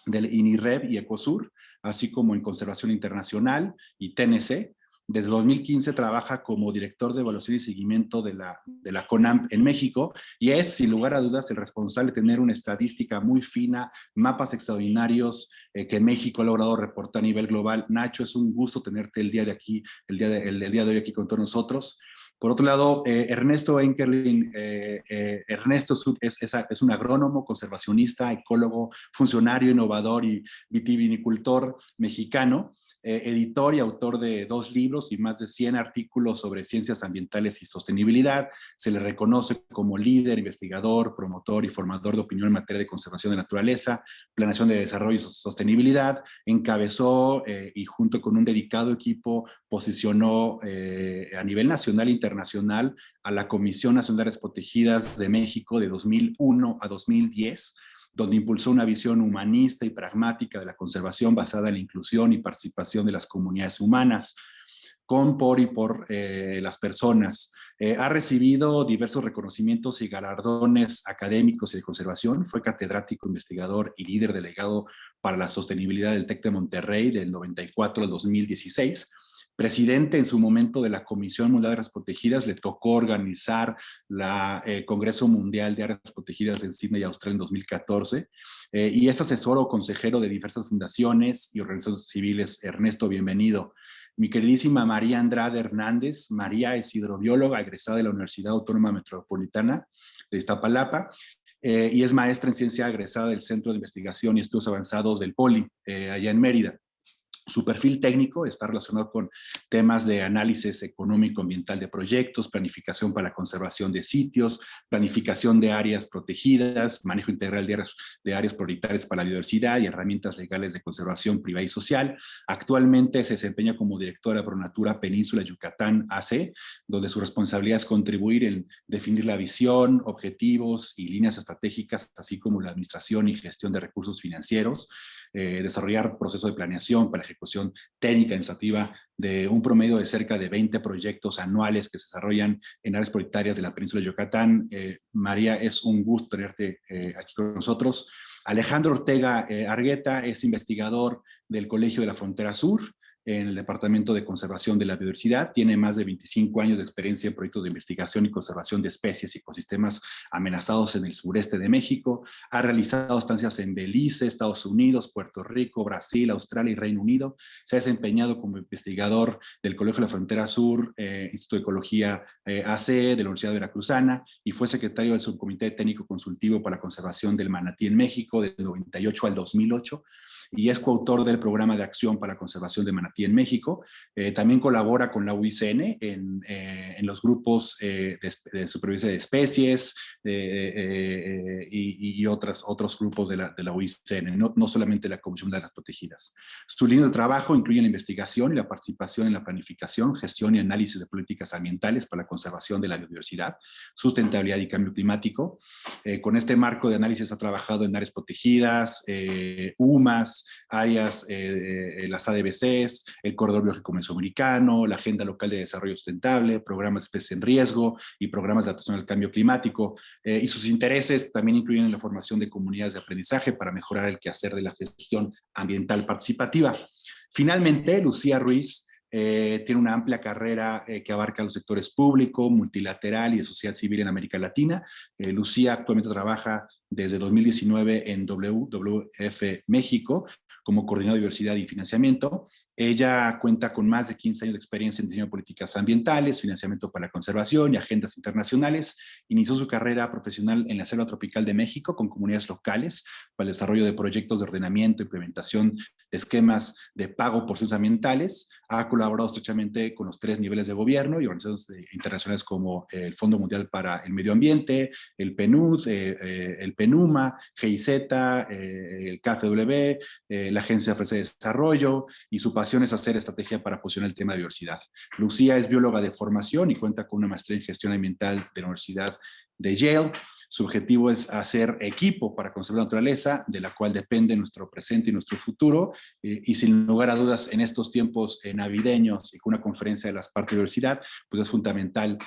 del INIREV y ECOSUR, así como en Conservación Internacional y TNC. Desde 2015 trabaja como director de evaluación y seguimiento de la CONAMP en México y es, sin lugar a dudas, el responsable de tener una estadística muy fina, mapas extraordinarios que México ha logrado reportar a nivel global. Nacho, es un gusto tenerte el día de hoy aquí con todos nosotros. Por otro lado, Ernesto Enkerlin, Ernesto es un agrónomo, conservacionista, ecólogo, funcionario, innovador y vitivinicultor mexicano. Editor y autor de 2 libros y más de 100 artículos sobre ciencias ambientales y sostenibilidad. Se le reconoce como líder, investigador, promotor y formador de opinión en materia de conservación de naturaleza, planeación de desarrollo y sostenibilidad. Encabezó y junto con un dedicado equipo posicionó a nivel nacional e internacional a la Comisión Nacional de Áreas Protegidas de México de 2001 a 2010, donde impulsó una visión humanista y pragmática de la conservación basada en la inclusión y participación de las comunidades humanas, con, por y por las personas. Ha recibido diversos reconocimientos y galardones académicos y de conservación. Fue catedrático, investigador y líder delegado para la sostenibilidad del TEC de Monterrey del 94 al 2016. Presidente en su momento de la Comisión Mundial de Áreas Protegidas, le tocó organizar el Congreso Mundial de Áreas Protegidas en Sydney, Australia, en 2014, y es asesor o consejero de diversas fundaciones y organizaciones civiles. Ernesto, bienvenido. Mi queridísima María Andrade Hernández. María es hidrobióloga, egresada de la Universidad Autónoma Metropolitana de Iztapalapa, y es maestra en ciencia egresada del Centro de Investigación y Estudios Avanzados del POLI, allá en Mérida. Su perfil técnico está relacionado con temas de análisis económico ambiental de proyectos, planificación para la conservación de sitios, planificación de áreas protegidas, manejo integral de áreas prioritarias para la biodiversidad y herramientas legales de conservación privada y social. Actualmente se desempeña como directora de Pronatura Península Yucatán AC, donde su responsabilidad es contribuir en definir la visión, objetivos y líneas estratégicas, así como la administración y gestión de recursos financieros, desarrollar procesos de planeación para la ejecución técnica y administrativa de un promedio de cerca de 20 proyectos anuales que se desarrollan en áreas prioritarias de la península de Yucatán. María, es un gusto tenerte aquí con nosotros. Alejandro Ortega Argueta es investigador del Colegio de la Frontera Sur en el Departamento de Conservación de la Biodiversidad. Tiene más de 25 años de experiencia en proyectos de investigación y conservación de especies y ecosistemas amenazados en el sureste de México. Ha realizado estancias en Belice, Estados Unidos, Puerto Rico, Brasil, Australia y Reino Unido. Se ha desempeñado como investigador del Colegio de la Frontera Sur, Instituto de Ecología AC de la Universidad Veracruzana, y fue secretario del Subcomité Técnico Consultivo para la Conservación del Manatí en México del 98 al 2008, y es coautor del Programa de Acción para la Conservación de Manatí en México. También colabora con la UICN en los grupos de supervivencia de especies y otros grupos de la UICN, no solamente la Comisión de Áreas Protegidas. Su línea de trabajo incluye la investigación y la participación en la planificación, gestión y análisis de políticas ambientales para la conservación de la biodiversidad, sustentabilidad y cambio climático. Con este marco de análisis ha trabajado en áreas protegidas, UMAS, áreas, las ADBCs, el Corredor Biológico Mesoamericano, la Agenda Local de Desarrollo Sustentable, programas de especies en riesgo y programas de adaptación al cambio climático. Y sus intereses también incluyen la formación de comunidades de aprendizaje para mejorar el quehacer de la gestión ambiental participativa. Finalmente, Lucía Ruiz tiene una amplia carrera que abarca los sectores público, multilateral y de sociedad civil en América Latina. Lucía actualmente trabaja desde 2019 en WWF México como coordinadora de diversidad y financiamiento. Ella cuenta con más de 15 años de experiencia en diseño de políticas ambientales, financiamiento para la conservación y agendas internacionales. Inició su carrera profesional en la selva tropical de México con comunidades locales para el desarrollo de proyectos de ordenamiento, implementación de esquemas de pago por servicios ambientales. Ha colaborado estrechamente con los 3 niveles de gobierno y organizaciones internacionales como el Fondo Mundial para el Medio Ambiente, el PNUD, el PENUMA, GIZ, el KfW, la Agencia Francesa de Desarrollo, y su pasión es hacer estrategia para posicionar el tema de diversidad. Lucía es bióloga de formación y cuenta con una maestría en gestión ambiental de la Universidad de Yale. Su objetivo es hacer equipo para conservar la naturaleza, de la cual depende nuestro presente y nuestro futuro, y sin lugar a dudas en estos tiempos navideños y con una conferencia de las partes de diversidad, pues es fundamental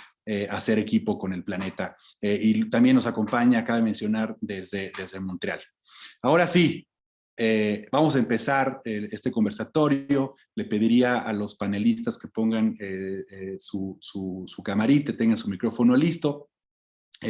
hacer equipo con el planeta. Y también nos acompaña, cabe mencionar, desde Montreal. Ahora sí, vamos a empezar este conversatorio. Le pediría a los panelistas que pongan su camarita, tengan su micrófono listo.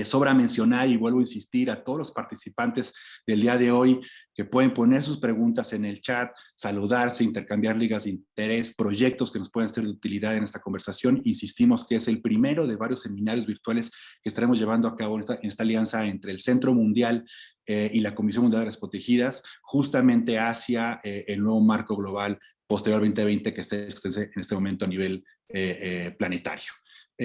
Sobra mencionar, y vuelvo a insistir a todos los participantes del día de hoy, que pueden poner sus preguntas en el chat, saludarse, intercambiar ligas de interés, proyectos que nos pueden ser de utilidad en esta conversación. Insistimos que es el primero de varios seminarios virtuales que estaremos llevando a cabo en esta alianza entre el Centro Mundial y la Comisión Mundial de las Protegidas, justamente hacia el nuevo marco global posterior al 2020 que está discutiéndose en este momento a nivel planetario.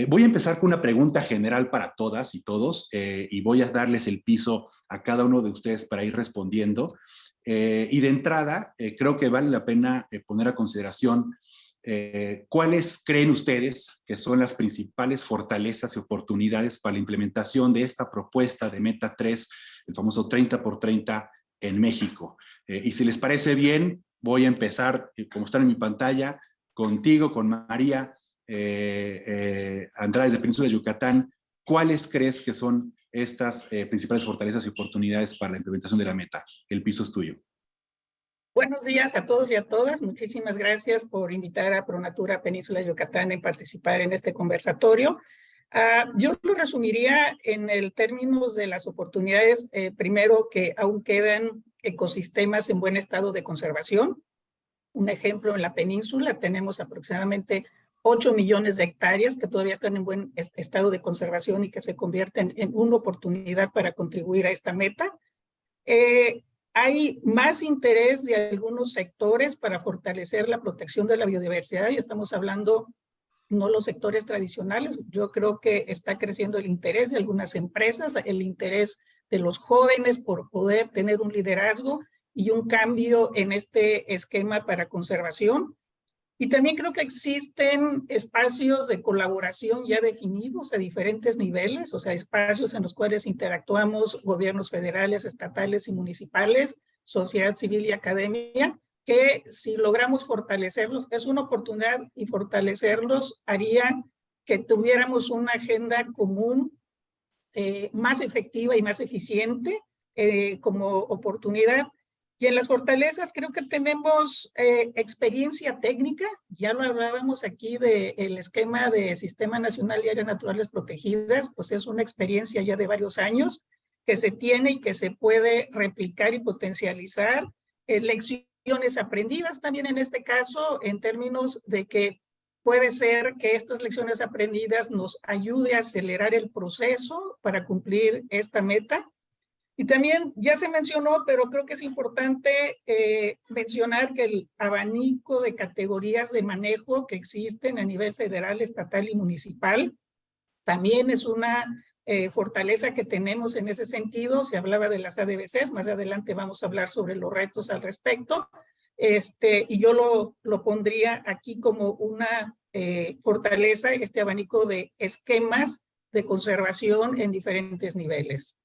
Voy a empezar con una pregunta general para todas y todos, y voy a darles el piso a cada uno de ustedes para ir respondiendo. Y de entrada, creo que vale la pena poner a consideración cuáles creen ustedes que son las principales fortalezas y oportunidades para la implementación de esta propuesta de Meta 3, el famoso 30 por 30 en México. Y si les parece bien, voy a empezar, como están en mi pantalla, contigo, con María. Andrade de Península de Yucatán, ¿cuáles crees que son estas principales fortalezas y oportunidades para la implementación de la meta? El piso es tuyo. Buenos días a todos y a todas. Muchísimas gracias por invitar a Pronatura Península de Yucatán a participar en este conversatorio. Yo lo resumiría en el términos de las oportunidades. Primero, que aún quedan ecosistemas en buen estado de conservación. Un ejemplo, en la península tenemos aproximadamente 8 millones de hectáreas que todavía están en buen estado de conservación y que se convierten en una oportunidad para contribuir a esta meta. Hay más interés de algunos sectores para fortalecer la protección de la biodiversidad, y estamos hablando no los sectores tradicionales. Yo creo que está creciendo el interés de algunas empresas, el interés de los jóvenes por poder tener un liderazgo y un cambio en este esquema para conservación. Y también creo que existen espacios de colaboración ya definidos a diferentes niveles, o sea, espacios en los cuales interactuamos gobiernos federales, estatales y municipales, sociedad civil y academia, que si logramos fortalecerlos, es una oportunidad, y fortalecerlos haría que tuviéramos una agenda común más efectiva y más eficiente como oportunidad. Y en las fortalezas creo que tenemos experiencia técnica. Ya lo hablábamos aquí del esquema de Sistema Nacional de Áreas Naturales Protegidas, pues es una experiencia ya de varios años que se tiene y que se puede replicar y potencializar. Lecciones aprendidas también en este caso, en términos de que puede ser que estas lecciones aprendidas nos ayude a acelerar el proceso para cumplir esta meta. Y también ya se mencionó, pero creo que es importante mencionar que el abanico de categorías de manejo que existen a nivel federal, estatal y municipal también es una fortaleza que tenemos en ese sentido. Se hablaba de las ADBCs, más adelante vamos a hablar sobre los retos al respecto. Y yo lo pondría aquí como una fortaleza, este abanico de esquemas de conservación en diferentes niveles.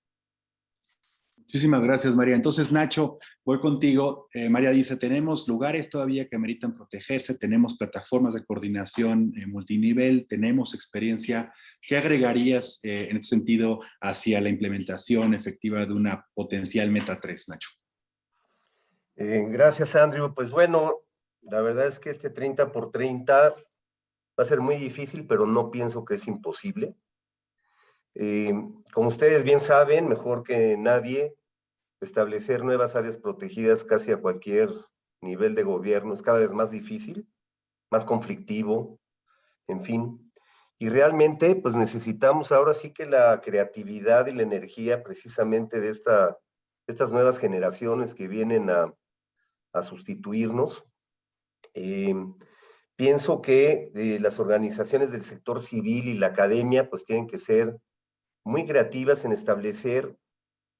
Muchísimas gracias, María. Entonces, Nacho, voy contigo. María dice, tenemos lugares todavía que ameritan protegerse, tenemos plataformas de coordinación multinivel, tenemos experiencia. ¿Qué agregarías en este sentido hacia la implementación efectiva de una potencial Meta 3, Nacho? Gracias, Andrew. Pues bueno, la verdad es que este 30 por 30 va a ser muy difícil, pero no pienso que es imposible. Como ustedes bien saben, mejor que nadie, establecer nuevas áreas protegidas casi a cualquier nivel de gobierno es cada vez más difícil, más conflictivo, en fin. Y realmente, pues necesitamos ahora sí que la creatividad y la energía precisamente de estas nuevas generaciones que vienen a sustituirnos. Pienso que las organizaciones del sector civil y la academia pues tienen que ser muy creativas en establecer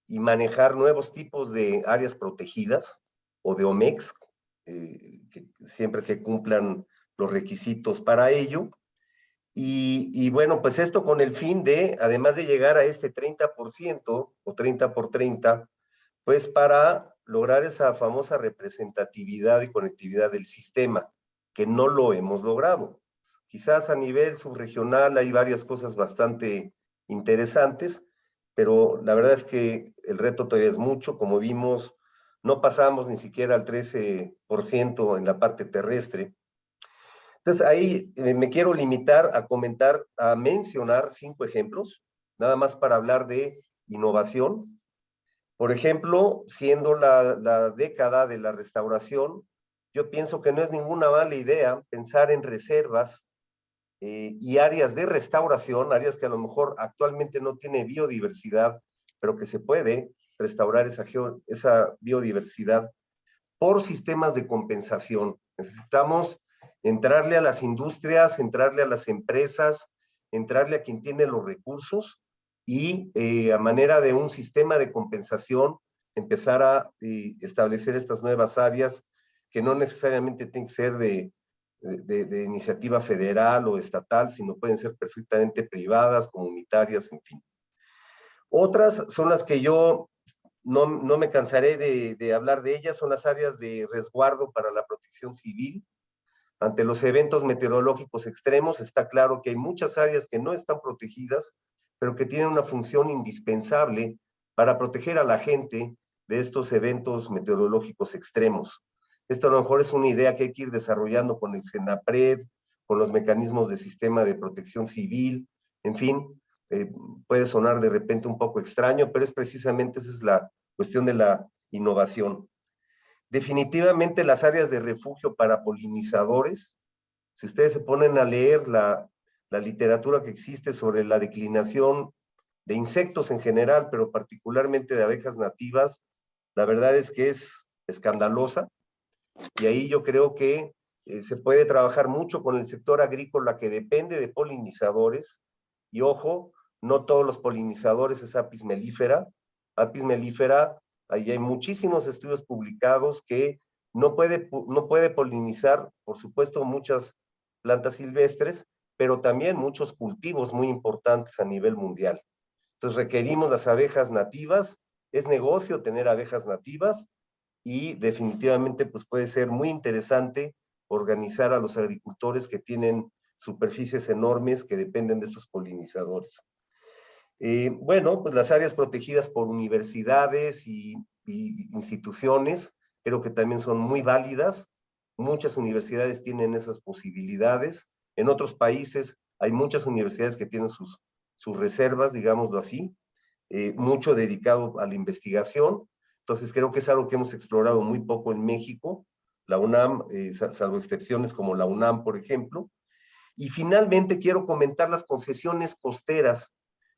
y manejar nuevos tipos de áreas protegidas o de OMEX, siempre que cumplan los requisitos para ello. Y bueno, pues esto con el fin de, además de llegar a este 30% o 30 por 30, pues para lograr esa famosa representatividad y conectividad del sistema, que no lo hemos logrado. Quizás a nivel subregional hay varias cosas bastante interesantes, pero la verdad es que el reto todavía es mucho. Como vimos, no pasamos ni siquiera al 13% en la parte terrestre. Entonces ahí me quiero limitar a comentar, a mencionar 5 ejemplos, nada más para hablar de innovación. Por ejemplo, siendo la década de la restauración, yo pienso que no es ninguna mala idea pensar en reservas y áreas de restauración, áreas que a lo mejor actualmente no tiene biodiversidad, pero que se puede restaurar esa biodiversidad por sistemas de compensación. Necesitamos entrarle a las industrias, entrarle a las empresas, entrarle a quien tiene los recursos y a manera de un sistema de compensación empezar a establecer estas nuevas áreas que no necesariamente tienen que ser de iniciativa federal o estatal, sino pueden ser perfectamente privadas, comunitarias, en fin. Otras son las que yo no me cansaré de hablar de ellas, son las áreas de resguardo para la protección civil. Ante los eventos meteorológicos extremos, está claro que hay muchas áreas que no están protegidas, pero que tienen una función indispensable para proteger a la gente de estos eventos meteorológicos extremos. Esto a lo mejor es una idea que hay que ir desarrollando con el CENAPRED, con los mecanismos de sistema de protección civil, en fin, puede sonar de repente un poco extraño, pero es precisamente esa es la cuestión de la innovación. Definitivamente las áreas de refugio para polinizadores, si ustedes se ponen a leer la literatura que existe sobre la declinación de insectos en general, pero particularmente de abejas nativas, la verdad es que es escandalosa, y ahí yo creo que se puede trabajar mucho con el sector agrícola que depende de polinizadores, y ojo, no todos los polinizadores es Apis mellifera. Apis mellifera, ahí hay muchísimos estudios publicados que no puede polinizar, por supuesto, muchas plantas silvestres, pero también muchos cultivos muy importantes a nivel mundial. Entonces requerimos las abejas nativas, es negocio tener abejas nativas, y definitivamente pues puede ser muy interesante organizar a los agricultores que tienen superficies enormes que dependen de estos polinizadores. Bueno, pues las áreas protegidas por universidades y instituciones creo que también son muy válidas. Muchas universidades tienen esas posibilidades. En otros países hay muchas universidades que tienen sus reservas, digámoslo así, mucho dedicado a la investigación. Entonces creo que es algo que hemos explorado muy poco en México, la UNAM, salvo excepciones como la UNAM, por ejemplo. Y finalmente quiero comentar las concesiones costeras,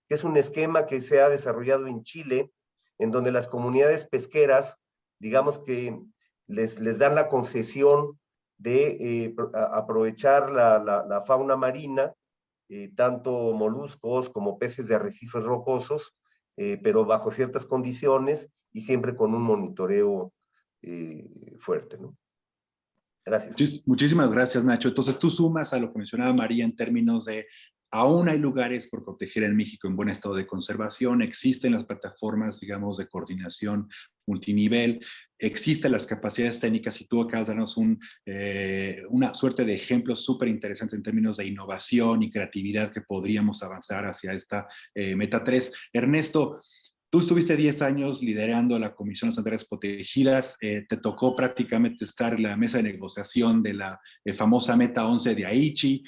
que es un esquema que se ha desarrollado en Chile, en donde las comunidades pesqueras, digamos que les dan la concesión de aprovechar la fauna marina, tanto moluscos como peces de arrecifes rocosos, pero bajo ciertas condiciones y siempre con un monitoreo fuerte, ¿no? Gracias. Muchísimas gracias, Nacho. Entonces tú sumas a lo que mencionaba María en términos de aún hay lugares por proteger en México en buen estado de conservación, existen las plataformas, digamos, de coordinación multinivel, existen las capacidades técnicas y tú acabas de darnos una suerte de ejemplos súper interesantes en términos de innovación y creatividad que podríamos avanzar hacia esta meta 3. Ernesto, Tú estuviste 10 años liderando la Comisión de las Áreas Protegidas, te tocó prácticamente estar en la mesa de negociación de la famosa Meta 11 de Aichi,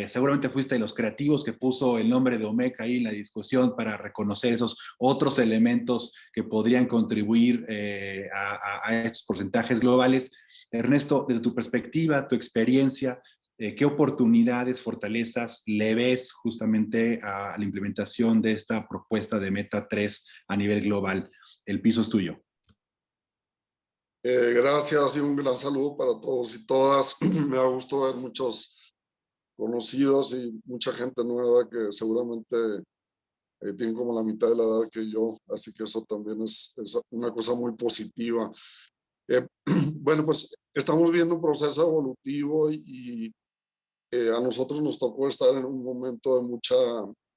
seguramente fuiste de los creativos que puso el nombre de OMEC ahí en la discusión para reconocer esos otros elementos que podrían contribuir a estos porcentajes globales. Ernesto, desde tu perspectiva, tu experiencia, ¿qué oportunidades, fortalezas le ves justamente a la implementación de esta propuesta de Meta 3 a nivel global? El piso es tuyo. Gracias y un gran saludo para todos y todas. Me da gusto ver muchos conocidos y mucha gente nueva que seguramente tienen como la mitad de la edad que yo, así que eso también es una cosa muy positiva. Bueno, pues estamos viendo un proceso evolutivo y a nosotros nos tocó estar en un momento de mucha,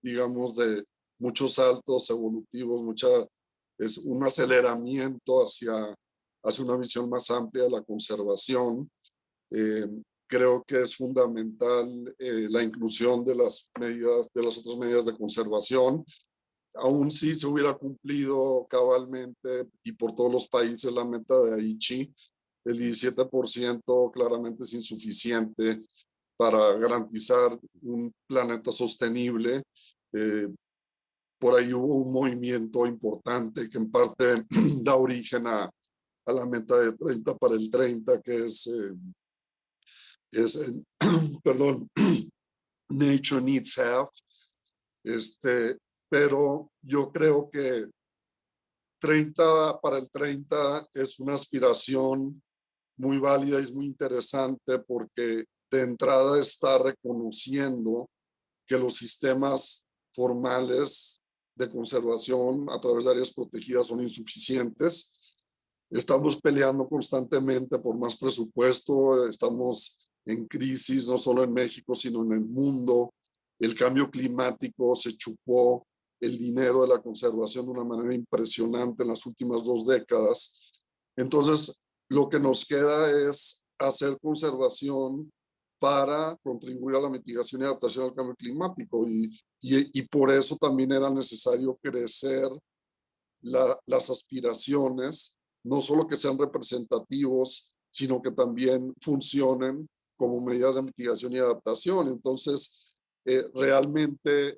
digamos, de muchos saltos evolutivos, es un aceleramiento hacia una visión más amplia de la conservación. Creo que es fundamental la inclusión de las otras medidas de conservación. Aún si se hubiera cumplido cabalmente y por todos los países la meta de Aichi, el 17% claramente es insuficiente para garantizar un planeta sostenible. Por ahí hubo un movimiento importante que en parte da origen a la meta de 30 para el 30, que perdón, Nature Needs Half. Pero yo creo que 30 para el 30 es una aspiración muy válida y es muy interesante porque de entrada está reconociendo que los sistemas formales de conservación a través de áreas protegidas son insuficientes. Estamos peleando constantemente por más presupuesto, estamos en crisis no solo en México, sino en el mundo. El cambio climático se chupó el dinero de la conservación de una manera impresionante en las últimas 2 décadas. Entonces, lo que nos queda es hacer conservación para contribuir a la mitigación y adaptación al cambio climático. Y por eso también era necesario crecer las aspiraciones, no solo que sean representativos, sino que también funcionen como medidas de mitigación y adaptación. Entonces, realmente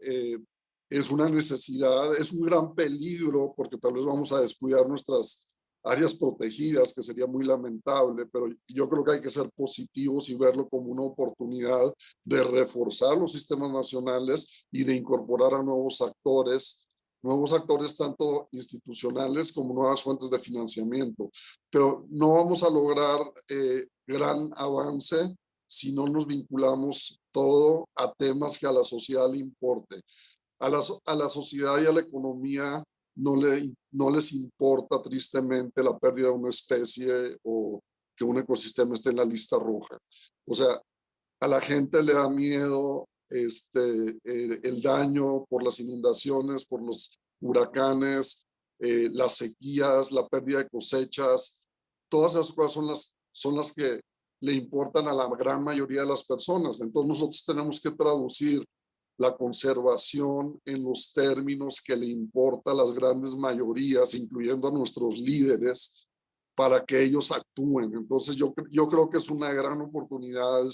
es una necesidad, es un gran peligro, porque tal vez vamos a descuidar nuestras áreas protegidas, que sería muy lamentable, pero yo creo que hay que ser positivos y verlo como una oportunidad de reforzar los sistemas nacionales y de incorporar a nuevos actores tanto institucionales como nuevas fuentes de financiamiento. Pero no vamos a lograr gran avance si no nos vinculamos todo a temas que a la sociedad le importe. A la sociedad y a la economía no les importa tristemente la pérdida de una especie o que un ecosistema esté en la lista roja. O sea, a la gente le da miedo el daño por las inundaciones, por los huracanes, las sequías, la pérdida de cosechas. Todas esas cosas son las que le importan a la gran mayoría de las personas. Entonces nosotros tenemos que traducir la conservación en los términos que le importa a las grandes mayorías, incluyendo a nuestros líderes, para que ellos actúen. Entonces yo creo que es una gran oportunidad,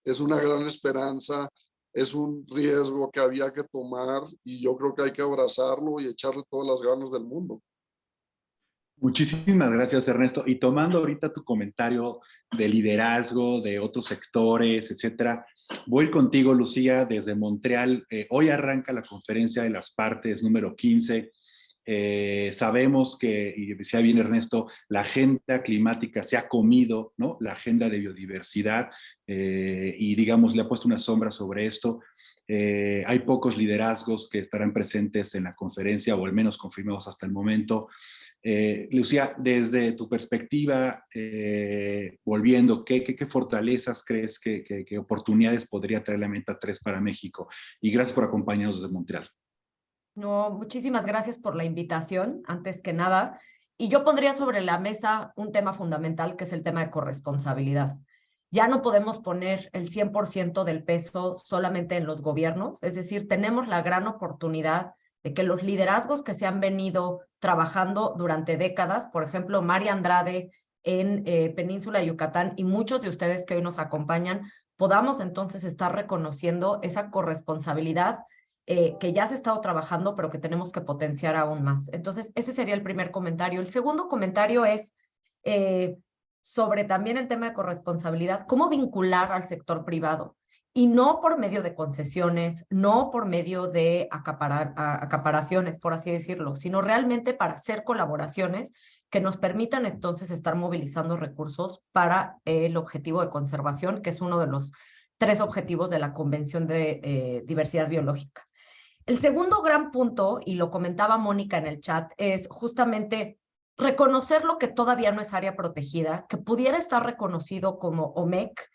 es una gran esperanza, es un riesgo que había que tomar y yo creo que hay que abrazarlo y echarle todas las ganas del mundo. Muchísimas gracias, Ernesto. Y tomando ahorita tu comentario de liderazgo, de otros sectores, etcétera, voy contigo, Lucía, desde Montreal. Hoy arranca la conferencia de las partes número 15. Sabemos que, y decía bien Ernesto, la agenda climática se ha comido, ¿no? La agenda de biodiversidad y, digamos, le ha puesto una sombra sobre esto. Hay pocos liderazgos que estarán presentes en la conferencia, o al menos confirmados hasta el momento. Lucía, desde tu perspectiva, volviendo, ¿qué fortalezas crees, qué oportunidades podría traer la Meta 3 para México? Y gracias por acompañarnos desde Montreal. No, muchísimas gracias por la invitación, antes que nada. Y yo pondría sobre la mesa un tema fundamental, que es el tema de corresponsabilidad. Ya no podemos poner el 100% del peso solamente en los gobiernos, es decir, tenemos la gran oportunidad de que los liderazgos que se han venido trabajando durante décadas, por ejemplo, Mari Andrade en Península de Yucatán y muchos de ustedes que hoy nos acompañan, podamos entonces estar reconociendo esa corresponsabilidad que ya se ha estado trabajando, pero que tenemos que potenciar aún más. Entonces, ese sería el primer comentario. El segundo comentario es sobre también el tema de corresponsabilidad, cómo vincular al sector privado. Y no por medio de concesiones, no por medio de acaparaciones, por así decirlo, sino realmente para hacer colaboraciones que nos permitan entonces estar movilizando recursos para el objetivo de conservación, que es uno de los 3 objetivos de la Convención de Diversidad Biológica. El segundo gran punto, y lo comentaba Mónica en el chat, es justamente reconocer lo que todavía no es área protegida, que pudiera estar reconocido como OMEC,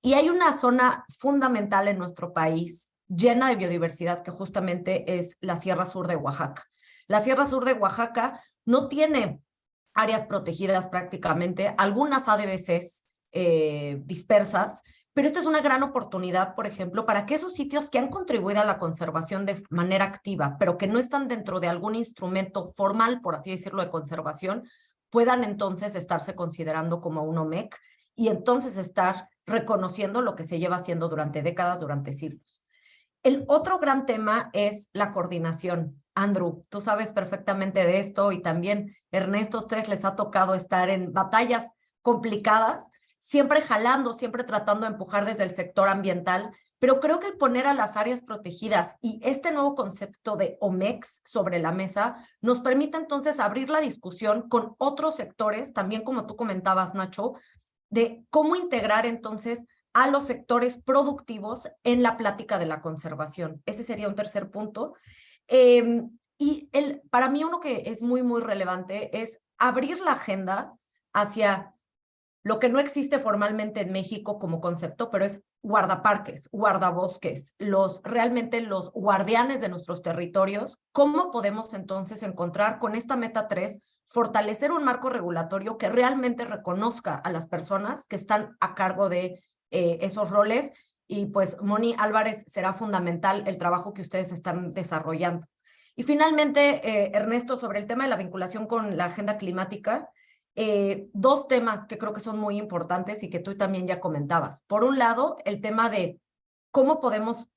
y hay una zona fundamental en nuestro país llena de biodiversidad que justamente es la Sierra Sur de Oaxaca. La Sierra Sur de Oaxaca no tiene áreas protegidas prácticamente, algunas ADBCs dispersas, pero esta es una gran oportunidad, por ejemplo, para que esos sitios que han contribuido a la conservación de manera activa, pero que no están dentro de algún instrumento formal, por así decirlo, de conservación, puedan entonces estarse considerando como un OMEC y entonces estar reconociendo lo que se lleva haciendo durante décadas, durante siglos. El otro gran tema es la coordinación. Andrew, tú sabes perfectamente de esto y también Ernesto, a ustedes les ha tocado estar en batallas complicadas, siempre jalando, siempre tratando de empujar desde el sector ambiental, pero creo que el poner a las áreas protegidas y este nuevo concepto de OMEX sobre la mesa nos permite entonces abrir la discusión con otros sectores, también como tú comentabas, Nacho, de cómo integrar entonces a los sectores productivos en la plática de la conservación. Ese sería un tercer punto. Para mí uno que es muy, muy relevante es abrir la agenda hacia lo que no existe formalmente en México como concepto, pero es guardaparques, guardabosques, realmente los guardianes de nuestros territorios. ¿Cómo podemos entonces encontrar con esta meta 3 fortalecer un marco regulatorio que realmente reconozca a las personas que están a cargo de esos roles? Y pues, Moni Álvarez, será fundamental el trabajo que ustedes están desarrollando. Y finalmente, Ernesto, sobre el tema de la vinculación con la agenda climática, 2 temas que creo que son muy importantes y que tú también ya comentabas. Por un lado, el tema de cómo podemos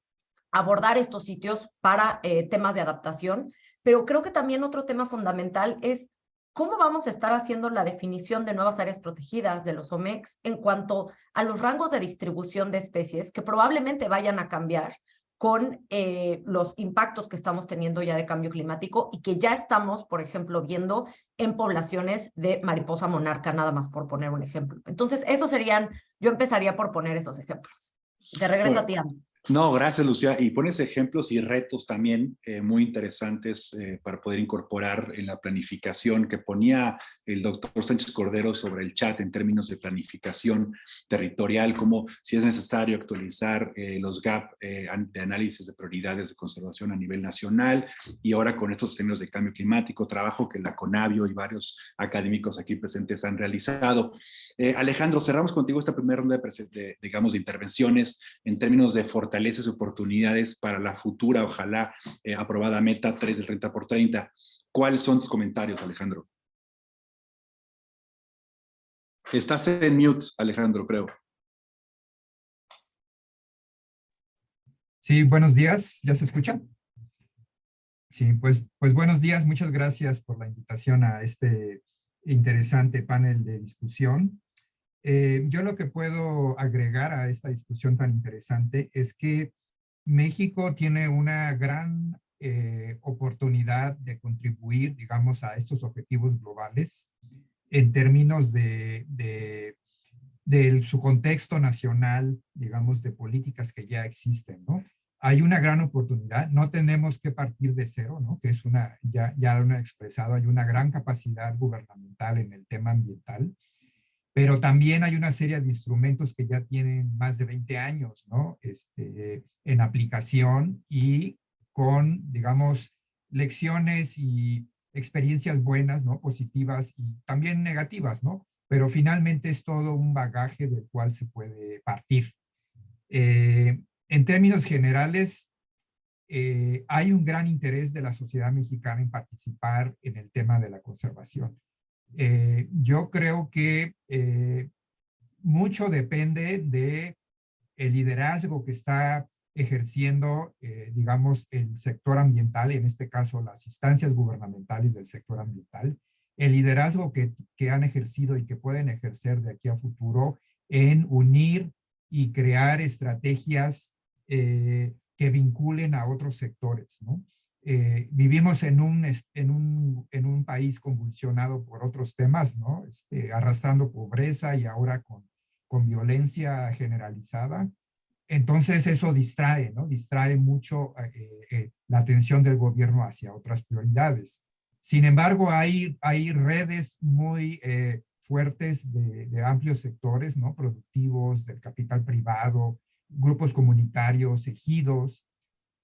abordar estos sitios para temas de adaptación, pero creo que también otro tema fundamental es cómo vamos a estar haciendo la definición de nuevas áreas protegidas de los OMEX en cuanto a los rangos de distribución de especies que probablemente vayan a cambiar con los impactos que estamos teniendo ya de cambio climático y que ya estamos, por ejemplo, viendo en poblaciones de mariposa monarca, nada más por poner un ejemplo. Entonces, yo empezaría por poner esos ejemplos. De regreso a ti, Ana. No, gracias, Lucía. Y pones ejemplos y retos también muy interesantes para poder incorporar en la planificación que ponía el doctor Sánchez Cordero sobre el chat en términos de planificación territorial, como si es necesario actualizar los GAP de análisis de prioridades de conservación a nivel nacional, y ahora con estos términos de cambio climático, trabajo que la CONABIO y varios académicos aquí presentes han realizado. Alejandro, cerramos contigo esta primera ronda de intervenciones en términos de fortalezas y oportunidades para la futura, ojalá, aprobada meta 3 del 30 por 30. ¿Cuáles son tus comentarios, Alejandro? Estás en mute, Alejandro, creo. Sí, buenos días. ¿Ya se escucha? Sí, pues buenos días. Muchas gracias por la invitación a este interesante panel de discusión. Yo lo que puedo agregar a esta discusión tan interesante es que México tiene una gran oportunidad de contribuir, digamos, a estos objetivos globales en términos de su contexto nacional, digamos, de políticas que ya existen, ¿no? Hay una gran oportunidad, no tenemos que partir de cero, ¿no? Que es ya lo han expresado, hay una gran capacidad gubernamental en el tema ambiental, pero también hay una serie de instrumentos que ya tienen más de 20 años, ¿no? En aplicación y con, digamos, lecciones y experiencias buenas, ¿no? Positivas y también negativas, ¿no? Pero finalmente es todo un bagaje del cual se puede partir. En términos generales, hay un gran interés de la sociedad mexicana en participar en el tema de la conservación. Yo creo que mucho depende de el liderazgo que está ejerciendo, digamos, el sector ambiental, en este caso las instancias gubernamentales del sector ambiental, el liderazgo que han ejercido y que pueden ejercer de aquí a futuro en unir y crear estrategias que vinculen a otros sectores, ¿no? Vivimos en un país convulsionado por otros temas, ¿no? Arrastrando pobreza y ahora con violencia generalizada. Entonces eso distrae, ¿no? Distrae mucho la atención del gobierno hacia otras prioridades. Sin embargo, hay redes muy fuertes de amplios sectores, ¿no? Productivos, del capital privado, grupos comunitarios, ejidos,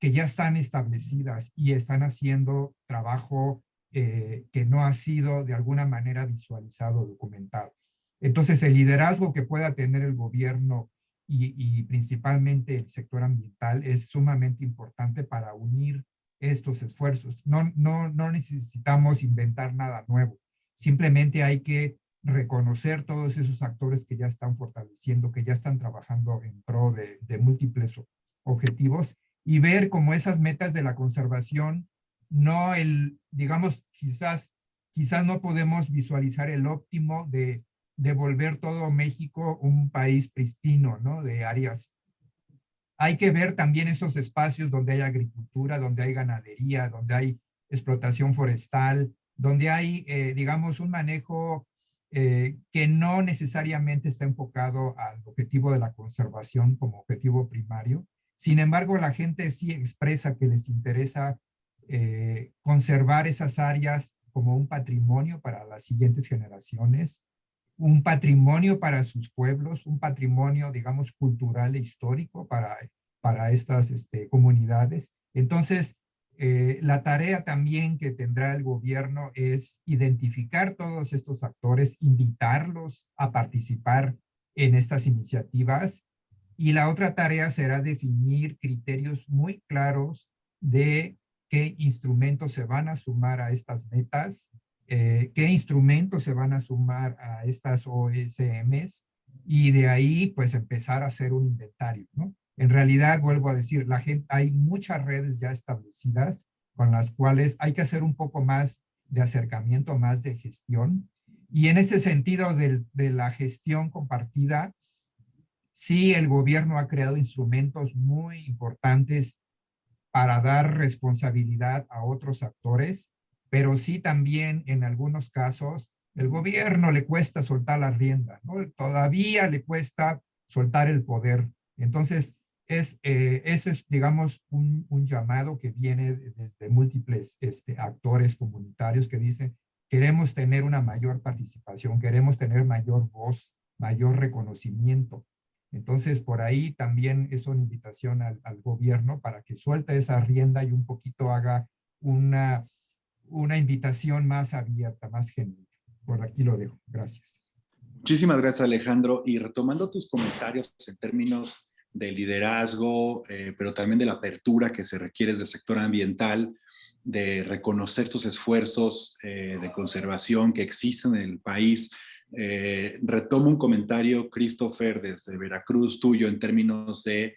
que ya están establecidas y están haciendo trabajo que no ha sido de alguna manera visualizado o documentado. Entonces, el liderazgo que pueda tener el gobierno y principalmente el sector ambiental es sumamente importante para unir estos esfuerzos. No necesitamos inventar nada nuevo. Simplemente hay que reconocer todos esos actores que ya están fortaleciendo, que ya están trabajando en pro de múltiples objetivos y ver cómo esas metas de la conservación, no digamos, quizás no podemos visualizar el óptimo de volver todo México un país pristino, ¿no? De áreas. Hay que ver también esos espacios donde hay agricultura, donde hay ganadería, donde hay explotación forestal, donde hay, digamos, un manejo que no necesariamente está enfocado al objetivo de la conservación como objetivo primario. Sin embargo, la gente sí expresa que les interesa conservar esas áreas como un patrimonio para las siguientes generaciones, un patrimonio para sus pueblos, un patrimonio, digamos, cultural e histórico para estas comunidades. Entonces, la tarea también que tendrá el gobierno es identificar todos estos actores, invitarlos a participar en estas iniciativas. Y la otra tarea será definir criterios muy claros de qué instrumentos se van a sumar a estas metas, qué instrumentos se van a sumar a estas OSMs y de ahí pues empezar a hacer un inventario, ¿no? En realidad, vuelvo a decir, hay muchas redes ya establecidas con las cuales hay que hacer un poco más de acercamiento, más de gestión. Y en ese sentido de la gestión compartida, sí, el gobierno ha creado instrumentos muy importantes para dar responsabilidad a otros actores, pero sí también en algunos casos el gobierno le cuesta soltar la rienda, ¿no? Todavía le cuesta soltar el poder. Entonces, ese es, digamos, un llamado que viene desde múltiples actores comunitarios que dicen, queremos tener una mayor participación, queremos tener mayor voz, mayor reconocimiento. Entonces, por ahí también es una invitación al gobierno para que suelte esa rienda y un poquito haga una invitación más abierta, más genuina. Por aquí lo dejo. Gracias. Muchísimas gracias, Alejandro. Y retomando tus comentarios en términos de liderazgo, pero también de la apertura que se requiere del sector ambiental, de reconocer tus esfuerzos de conservación que existen en el país. Retomo un comentario, Christopher, desde Veracruz, tuyo, en términos de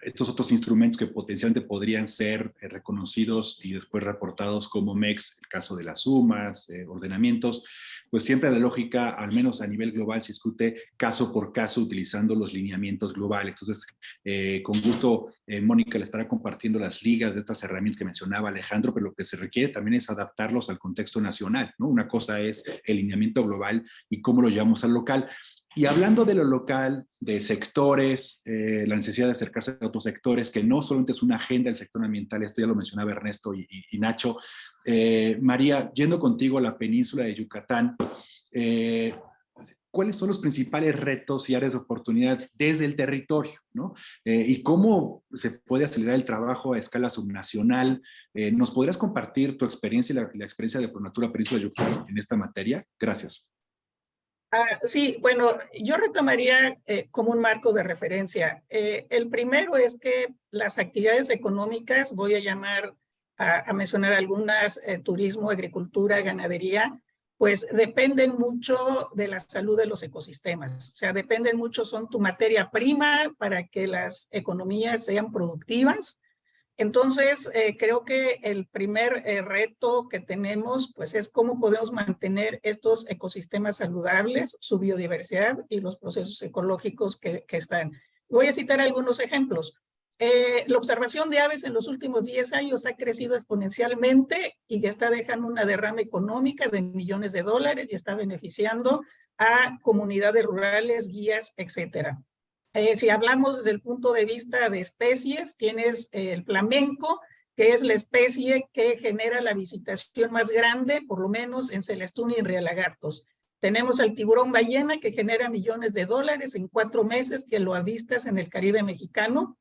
estos otros instrumentos que potencialmente podrían ser reconocidos y después reportados como MEX, el caso de las sumas, ordenamientos. Pues siempre la lógica, al menos a nivel global, se discute caso por caso utilizando los lineamientos globales. Entonces, con gusto, Mónica le estará compartiendo las ligas de estas herramientas que mencionaba Alejandro, pero lo que se requiere también es adaptarlos al contexto nacional, ¿no? Una cosa es el lineamiento global y cómo lo llevamos al local. Y hablando de lo local, de sectores, la necesidad de acercarse a otros sectores, que no solamente es una agenda del sector ambiental, esto ya lo mencionaba Ernesto y Nacho. María, yendo contigo a la península de Yucatán, ¿cuáles son los principales retos y áreas de oportunidad desde el territorio, ¿no? Y cómo se puede acelerar el trabajo a escala subnacional. ¿Nos podrías compartir tu experiencia y la experiencia de Pronatura Península de Yucatán en esta materia? Gracias. Sí, bueno, yo retomaría como un marco de referencia. El primero es que las actividades económicas, voy a llamar a mencionar algunas, turismo, agricultura, ganadería, pues dependen mucho de la salud de los ecosistemas. O sea, dependen mucho, son tu materia prima para que las economías sean productivas. Entonces, creo que el primer reto que tenemos, pues, es cómo podemos mantener estos ecosistemas saludables, su biodiversidad y los procesos ecológicos que están. Voy a citar algunos ejemplos. La observación de aves en los últimos 10 años ha crecido exponencialmente y está dejando una derrama económica de millones de dólares y está beneficiando a comunidades rurales, guías, etcétera. Si hablamos desde el punto de vista de especies, tienes el flamenco, que es la especie que genera la visitación más grande, por lo menos en Celestún y en Rielagartos. Tenemos al tiburón ballena, que genera millones de dólares en 4 meses, que lo avistas en el Caribe mexicano.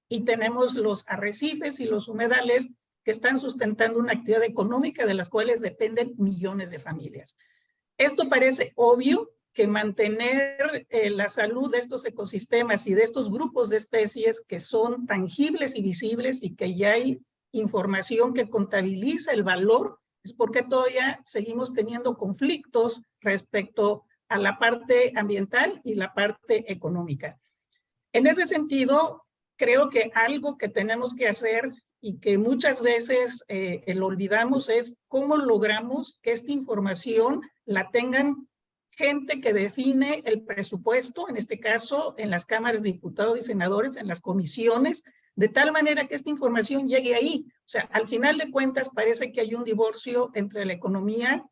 Y tenemos los arrecifes y los humedales, que están sustentando una actividad económica de las cuales dependen millones de familias. Esto parece obvio, que mantener la salud de estos ecosistemas y de estos grupos de especies que son tangibles y visibles y que ya hay información que contabiliza el valor, es porque todavía seguimos teniendo conflictos respecto a la parte ambiental y la parte económica. En ese sentido, creo que algo que tenemos que hacer y que muchas veces lo olvidamos es cómo logramos que esta información la tengan gente que define el presupuesto, en este caso en las cámaras de diputados y senadores, en las comisiones, de tal manera que esta información llegue ahí. O sea, al final de cuentas parece que hay un divorcio entre la economía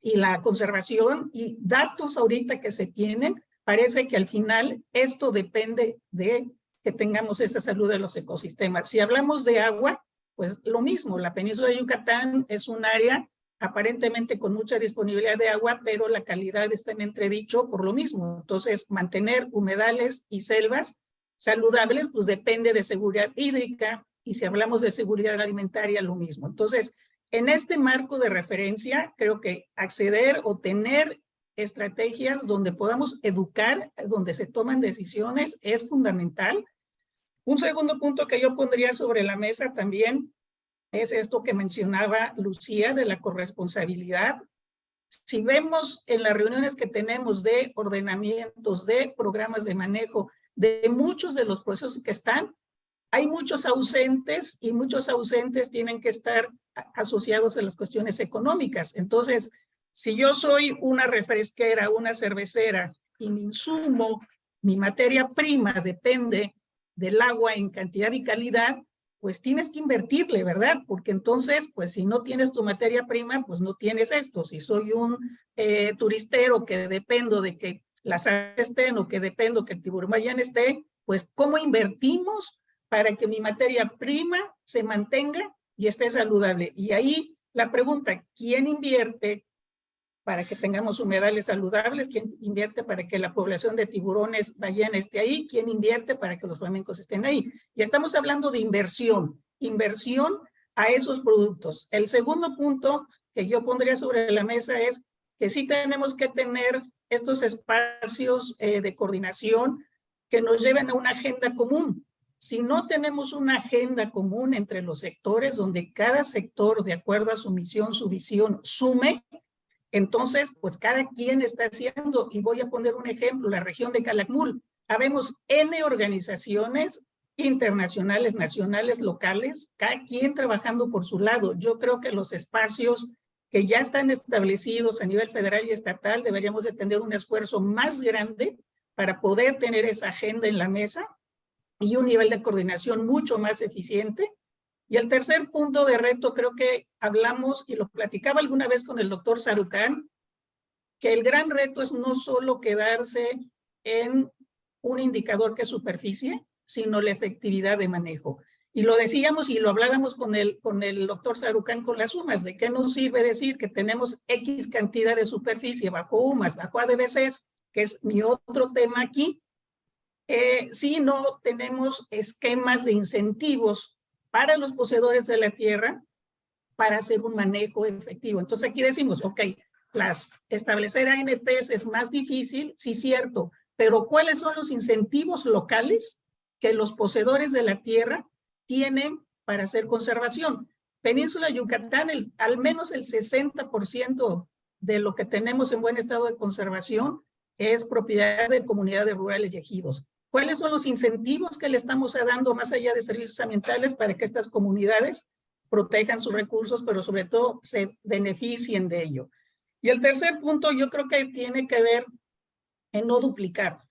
y la conservación, y datos ahorita que se tienen, parece que al final esto depende de que tengamos esa salud de los ecosistemas. Si hablamos de agua, pues lo mismo, la península de Yucatán es un área aparentemente con mucha disponibilidad de agua, pero la calidad está en entredicho por lo mismo. Entonces, mantener humedales y selvas saludables, pues depende de seguridad hídrica, y si hablamos de seguridad alimentaria, lo mismo. Entonces, en este marco de referencia, creo que acceder o tener estrategias donde podamos educar, donde se toman decisiones, es fundamental. Un segundo punto que yo pondría sobre la mesa también es esto que mencionaba Lucía de la corresponsabilidad. Si vemos en las reuniones que tenemos de ordenamientos, de programas de manejo, de muchos de los procesos que están, hay muchos ausentes, y muchos ausentes tienen que estar asociados a las cuestiones económicas. Entonces, si yo soy una refresquera, una cervecera, y mi insumo, mi materia prima depende del agua en cantidad y calidad, pues tienes que invertirle, ¿verdad? Porque entonces, pues si no tienes tu materia prima, pues no tienes esto. Si soy un turistero que dependo de que las aves estén, o que dependo que el tiburón ballena esté, pues ¿cómo invertimos para que mi materia prima se mantenga y esté saludable? Y ahí la pregunta, ¿quién invierte para que tengamos humedales saludables? ¿Quién invierte para que la población de tiburones ballena esté ahí? ¿Quién invierte para que los flamencos estén ahí? Y estamos hablando de inversión a esos productos. El segundo punto que yo pondría sobre la mesa es que sí tenemos que tener estos espacios de coordinación que nos lleven a una agenda común. Si no tenemos una agenda común entre los sectores, donde cada sector, de acuerdo a su misión, su visión, sume, entonces, pues cada quien está haciendo. Y voy a poner un ejemplo, la región de Calakmul. Habemos N organizaciones internacionales, nacionales, locales, cada quien trabajando por su lado. Yo creo que los espacios que ya están establecidos a nivel federal y estatal deberíamos de tener un esfuerzo más grande para poder tener esa agenda en la mesa y un nivel de coordinación mucho más eficiente. Y el tercer punto de reto, creo que hablamos y lo platicaba alguna vez con el doctor Sarucán, que el gran reto es no solo quedarse en un indicador que es superficie, sino la efectividad de manejo. Y lo decíamos y lo hablábamos con el doctor Sarucán con las sumas. ¿De qué nos sirve decir que tenemos X cantidad de superficie bajo UMAS, bajo ADBCs, que es mi otro tema aquí, si no tenemos esquemas de incentivos para los poseedores de la tierra para hacer un manejo efectivo? Entonces aquí decimos, ok, establecer ANPs es más difícil, sí, cierto, pero ¿cuáles son los incentivos locales que los poseedores de la tierra tienen para hacer conservación? Península Yucatán, al menos el 60% de lo que tenemos en buen estado de conservación es propiedad de comunidades rurales y ejidos. ¿Cuáles son los incentivos que le estamos dando más allá de servicios ambientales para que estas comunidades protejan sus recursos, pero sobre todo se beneficien de ello? Y el tercer punto yo creo que tiene que ver en no duplicar.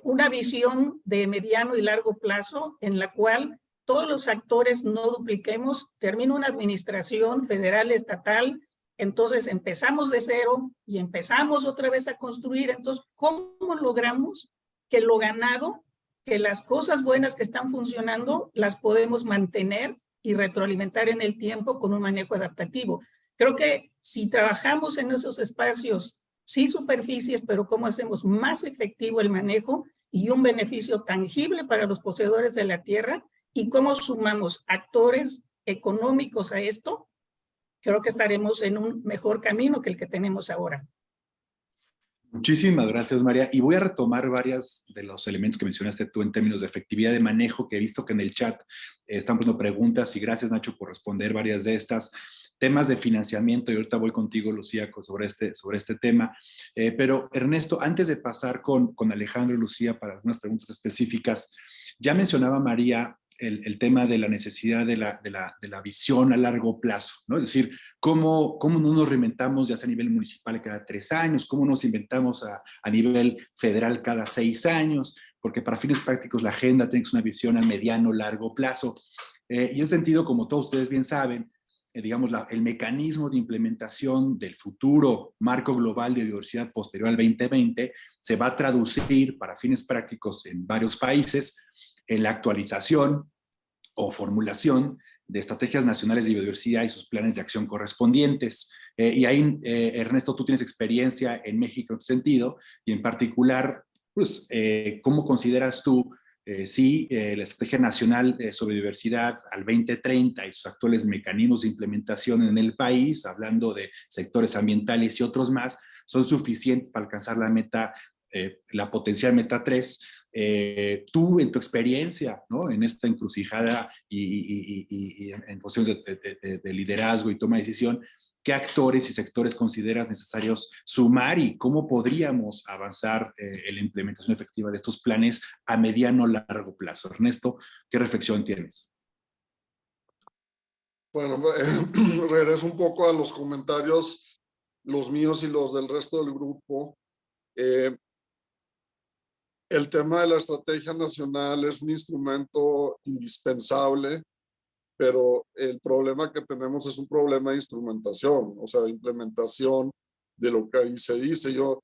Una visión de mediano y largo plazo en la cual todos los actores no dupliquemos, termina una administración federal, estatal, entonces empezamos de cero y empezamos otra vez a construir. Entonces, ¿cómo logramos que lo ganado, que las cosas buenas que están funcionando, las podemos mantener y retroalimentar en el tiempo con un manejo adaptativo? Creo que si trabajamos en esos espacios, sí superficies, pero cómo hacemos más efectivo el manejo y un beneficio tangible para los poseedores de la tierra, y cómo sumamos actores económicos a esto, creo que estaremos en un mejor camino que el que tenemos ahora. Muchísimas gracias, María. Y voy a retomar varios de los elementos que mencionaste tú en términos de efectividad de manejo, que he visto que en el chat están poniendo preguntas, y gracias, Nacho, por responder varias de estas. Temas de financiamiento, y ahorita voy contigo, Lucía, sobre este tema. Pero, Ernesto, antes de pasar con Alejandro y Lucía para algunas preguntas específicas, ya mencionaba María el tema de la necesidad de la visión a largo plazo, ¿no? Es decir, cómo no nos reinventamos ya sea a nivel municipal cada 3 años, cómo nos inventamos a nivel federal cada 6 años, porque para fines prácticos la agenda tiene que ser una visión a mediano, largo plazo. Y en sentido, como todos ustedes bien saben, digamos, el mecanismo de implementación del futuro marco global de biodiversidad posterior al 2020 se va a traducir para fines prácticos en varios países en la actualización o formulación de estrategias nacionales de biodiversidad y sus planes de acción correspondientes. Y ahí, Ernesto, tú tienes experiencia en México en ese sentido, y en particular, pues, ¿cómo consideras tú si la Estrategia Nacional sobre Biodiversidad al 2030 y sus actuales mecanismos de implementación en el país, hablando de sectores ambientales y otros más, son suficientes para alcanzar la meta, la potencial meta 3? Tú, en tu experiencia, ¿no?, en esta encrucijada y en posiciones de liderazgo y toma de decisión, ¿qué actores y sectores consideras necesarios sumar y cómo podríamos avanzar en la implementación efectiva de estos planes a mediano o largo plazo? Ernesto, ¿qué reflexión tienes? Bueno, regreso un poco a los comentarios, los míos y los del resto del grupo. El tema de la estrategia nacional es un instrumento indispensable, pero el problema que tenemos es un problema de instrumentación, o sea, de implementación de lo que ahí se dice. Yo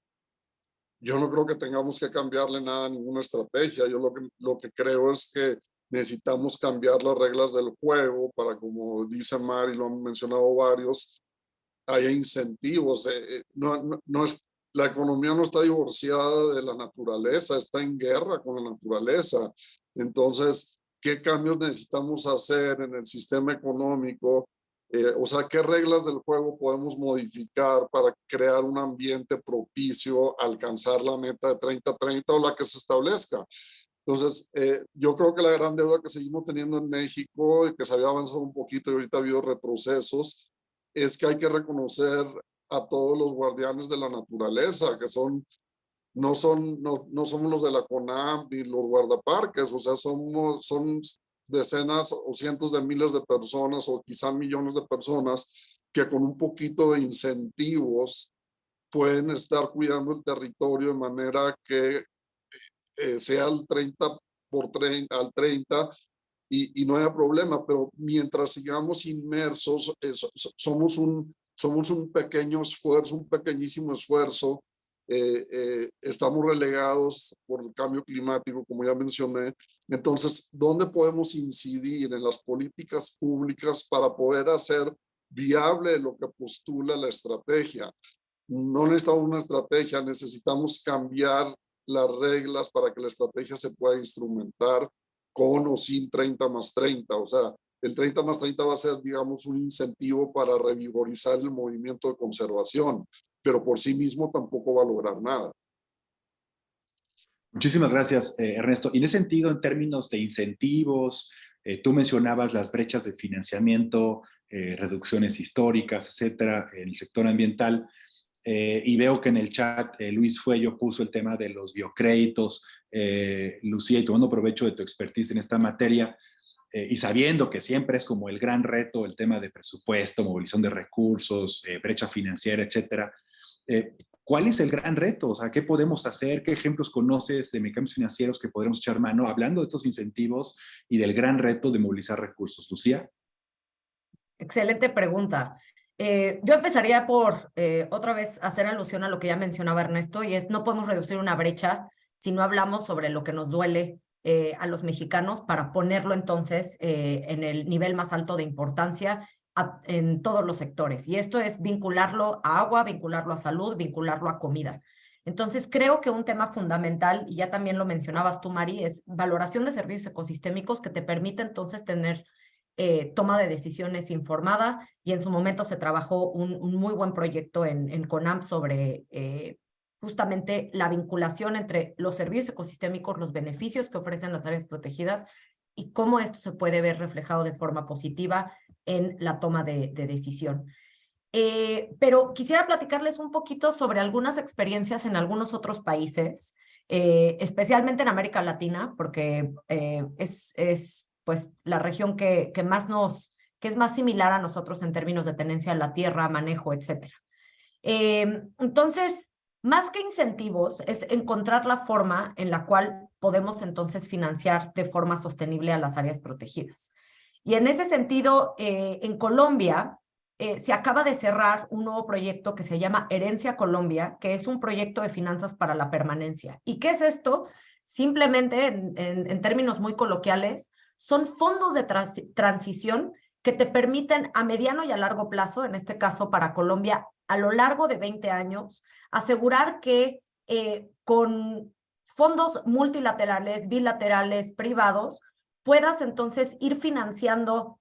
no creo que tengamos que cambiarle nada a ninguna estrategia. Yo lo que creo es que necesitamos cambiar las reglas del juego para, como dice Mari, lo han mencionado varios, haya incentivos. La economía no está divorciada de la naturaleza, está en guerra con la naturaleza. Entonces, ¿qué cambios necesitamos hacer en el sistema económico? O sea, ¿qué reglas del juego podemos modificar para crear un ambiente propicio a alcanzar la meta de 30-30 o la que se establezca? Entonces, yo creo que la gran deuda que seguimos teniendo en México y que se había avanzado un poquito y ahorita ha habido retrocesos, es que hay que reconocer a todos los guardianes de la naturaleza, que no somos los de la CONAM ni los guardaparques, o sea, son decenas o cientos de miles de personas o quizá millones de personas que con un poquito de incentivos pueden estar cuidando el territorio de manera que sea al 30 y no haya problema, pero mientras sigamos inmersos, somos un pequeño esfuerzo, un pequeñísimo esfuerzo. Estamos relegados por el cambio climático, como ya mencioné. Entonces, ¿dónde podemos incidir en las políticas públicas para poder hacer viable lo que postula la estrategia? No necesitamos una estrategia, necesitamos cambiar las reglas para que la estrategia se pueda instrumentar con o sin 30+30. O sea, el 30 más 30 va a ser, digamos, un incentivo para revigorizar el movimiento de conservación, pero por sí mismo tampoco va a lograr nada. Muchísimas gracias, Ernesto. Y en ese sentido, en términos de incentivos, tú mencionabas las brechas de financiamiento, reducciones históricas, etcétera, en el sector ambiental. Y veo que en el chat Luis Fuello puso el tema de los biocréditos. Lucía, y tomando provecho de tu expertise en esta materia, y sabiendo que siempre es como el gran reto el tema de presupuesto, movilización de recursos, brecha financiera, etcétera, ¿cuál es el gran reto? O sea, ¿qué podemos hacer? ¿Qué ejemplos conoces de mecanismos financieros que podremos echar mano hablando de estos incentivos y del gran reto de movilizar recursos? Lucía. Excelente pregunta. Yo empezaría por otra vez hacer alusión a lo que ya mencionaba Ernesto, y es no podemos reducir una brecha si no hablamos sobre lo que nos duele a los mexicanos para ponerlo entonces en el nivel más alto de importancia en todos los sectores. Y esto es vincularlo a agua, vincularlo a salud, vincularlo a comida. Entonces creo que un tema fundamental, y ya también lo mencionabas tú, Mari, es valoración de servicios ecosistémicos que te permite entonces tener toma de decisiones informada, y en su momento se trabajó un muy buen proyecto en CONAMP sobre justamente la vinculación entre los servicios ecosistémicos, los beneficios que ofrecen las áreas protegidas y cómo esto se puede ver reflejado de forma positiva en la toma de decisión. Pero quisiera platicarles un poquito sobre algunas experiencias en algunos otros países, especialmente en América Latina, porque es pues la región que es más similar a nosotros en términos de tenencia de la tierra, manejo, etcétera. Entonces, más que incentivos, es encontrar la forma en la cual podemos entonces financiar de forma sostenible a las áreas protegidas. Y en ese sentido, en Colombia, se acaba de cerrar un nuevo proyecto que se llama Herencia Colombia, que es un proyecto de finanzas para la permanencia. ¿Y qué es esto? Simplemente, en términos muy coloquiales, son fondos de transición que te permiten a mediano y a largo plazo, en este caso para Colombia, a lo largo de 20 años, asegurar que con fondos multilaterales, bilaterales, privados, puedas entonces ir financiando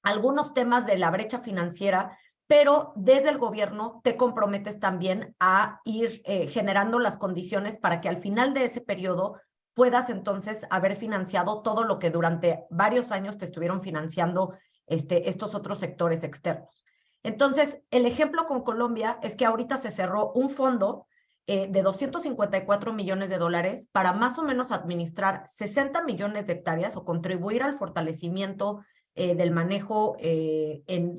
algunos temas de la brecha financiera, pero desde el gobierno te comprometes también a ir generando las condiciones para que al final de ese periodo puedas entonces haber financiado todo lo que durante varios años te estuvieron financiando estos otros sectores externos. Entonces, el ejemplo con Colombia es que ahorita se cerró un fondo de 254 millones de dólares para más o menos administrar 60 millones de hectáreas o contribuir al fortalecimiento del manejo en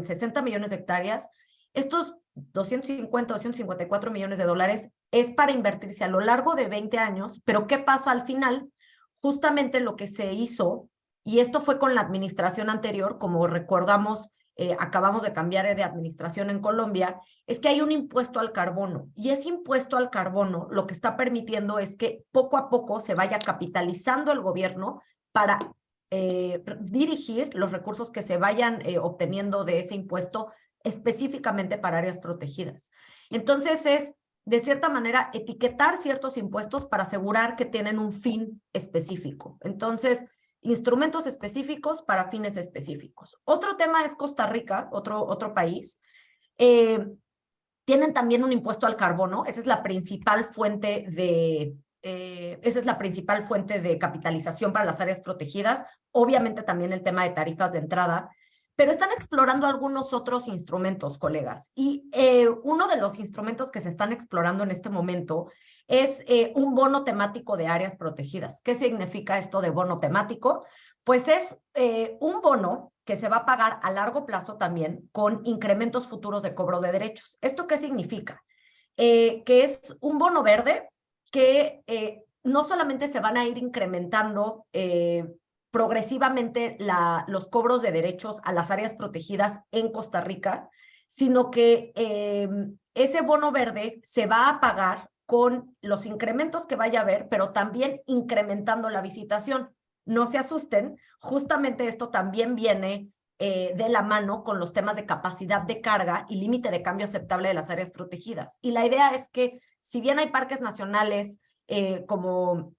60 millones de hectáreas. Estos 254 millones de dólares es para invertirse a lo largo de 20 años, pero ¿qué pasa al final? Justamente lo que se hizo, y esto fue con la administración anterior, como recordamos, acabamos de cambiar de administración en Colombia, es que hay un impuesto al carbono, y ese impuesto al carbono lo que está permitiendo es que poco a poco se vaya capitalizando el gobierno para dirigir los recursos que se vayan obteniendo de ese impuesto específicamente para áreas protegidas. Entonces es, de cierta manera, etiquetar ciertos impuestos para asegurar que tienen un fin específico. Entonces, instrumentos específicos para fines específicos. Otro tema es Costa Rica, otro país. Tienen también un impuesto al carbono. Esa es la principal fuente de capitalización para las áreas protegidas. Obviamente también el tema de tarifas de entrada, pero están explorando algunos otros instrumentos, colegas. Y uno de los instrumentos que se están explorando en este momento es un bono temático de áreas protegidas. ¿Qué significa esto de bono temático? Pues es un bono que se va a pagar a largo plazo también con incrementos futuros de cobro de derechos. ¿Esto qué significa? Que es un bono verde que no solamente se van a ir incrementando progresivamente los cobros de derechos a las áreas protegidas en Costa Rica, sino que ese bono verde se va a pagar con los incrementos que vaya a haber, pero también incrementando la visitación. No se asusten, justamente esto también viene de la mano con los temas de capacidad de carga y límite de cambio aceptable de las áreas protegidas. Y la idea es que, si bien hay parques nacionales como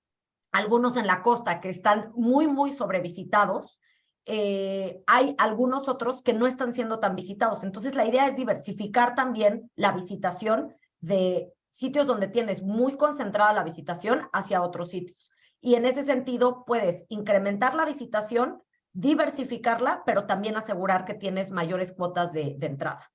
algunos en la costa que están muy, muy sobrevisitados, hay algunos otros que no están siendo tan visitados. Entonces, la idea es diversificar también la visitación de sitios donde tienes muy concentrada la visitación hacia otros sitios. Y en ese sentido, puedes incrementar la visitación, diversificarla, pero también asegurar que tienes mayores cuotas de entrada.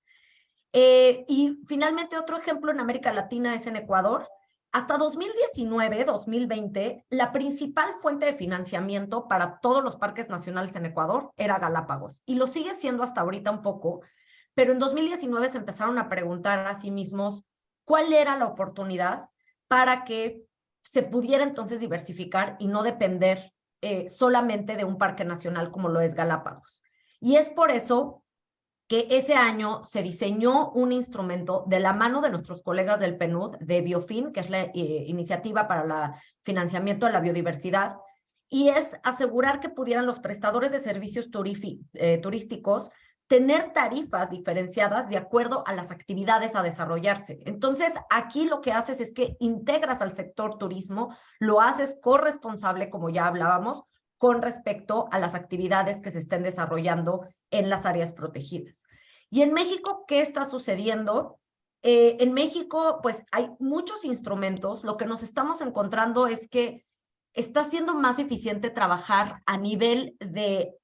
Y finalmente, otro ejemplo en América Latina es en Ecuador. Hasta 2019, 2020, la principal fuente de financiamiento para todos los parques nacionales en Ecuador era Galápagos, y lo sigue siendo hasta ahorita un poco, pero en 2019 se empezaron a preguntar a sí mismos cuál era la oportunidad para que se pudiera entonces diversificar y no depender solamente de un parque nacional como lo es Galápagos. Y es por eso que ese año se diseñó un instrumento de la mano de nuestros colegas del PNUD, de Biofin, que es la iniciativa para el financiamiento de la biodiversidad, y es asegurar que pudieran los prestadores de servicios turísticos tener tarifas diferenciadas de acuerdo a las actividades a desarrollarse. Entonces, aquí lo que haces es que integras al sector turismo, lo haces corresponsable, como ya hablábamos, con respecto a las actividades que se estén desarrollando en las áreas protegidas. Y en México, ¿qué está sucediendo? En México, pues hay muchos instrumentos. Lo que nos estamos encontrando es que está siendo más eficiente trabajar a nivel de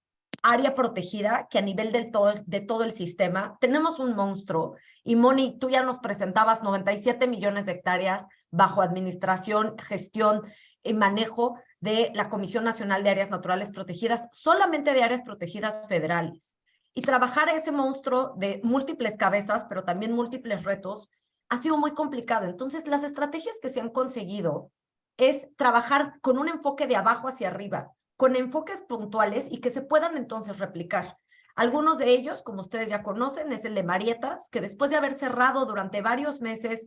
área protegida que a nivel de todo el sistema. Tenemos un monstruo, y Moni, tú ya nos presentabas 97 millones de hectáreas bajo administración, gestión y manejo de la Comisión Nacional de Áreas Naturales Protegidas, solamente de áreas protegidas federales. Y trabajar ese monstruo de múltiples cabezas, pero también múltiples retos, ha sido muy complicado. Entonces, las estrategias que se han conseguido es trabajar con un enfoque de abajo hacia arriba, con enfoques puntuales y que se puedan entonces replicar. Algunos de ellos, como ustedes ya conocen, es el de Marietas, que después de haber cerrado durante varios meses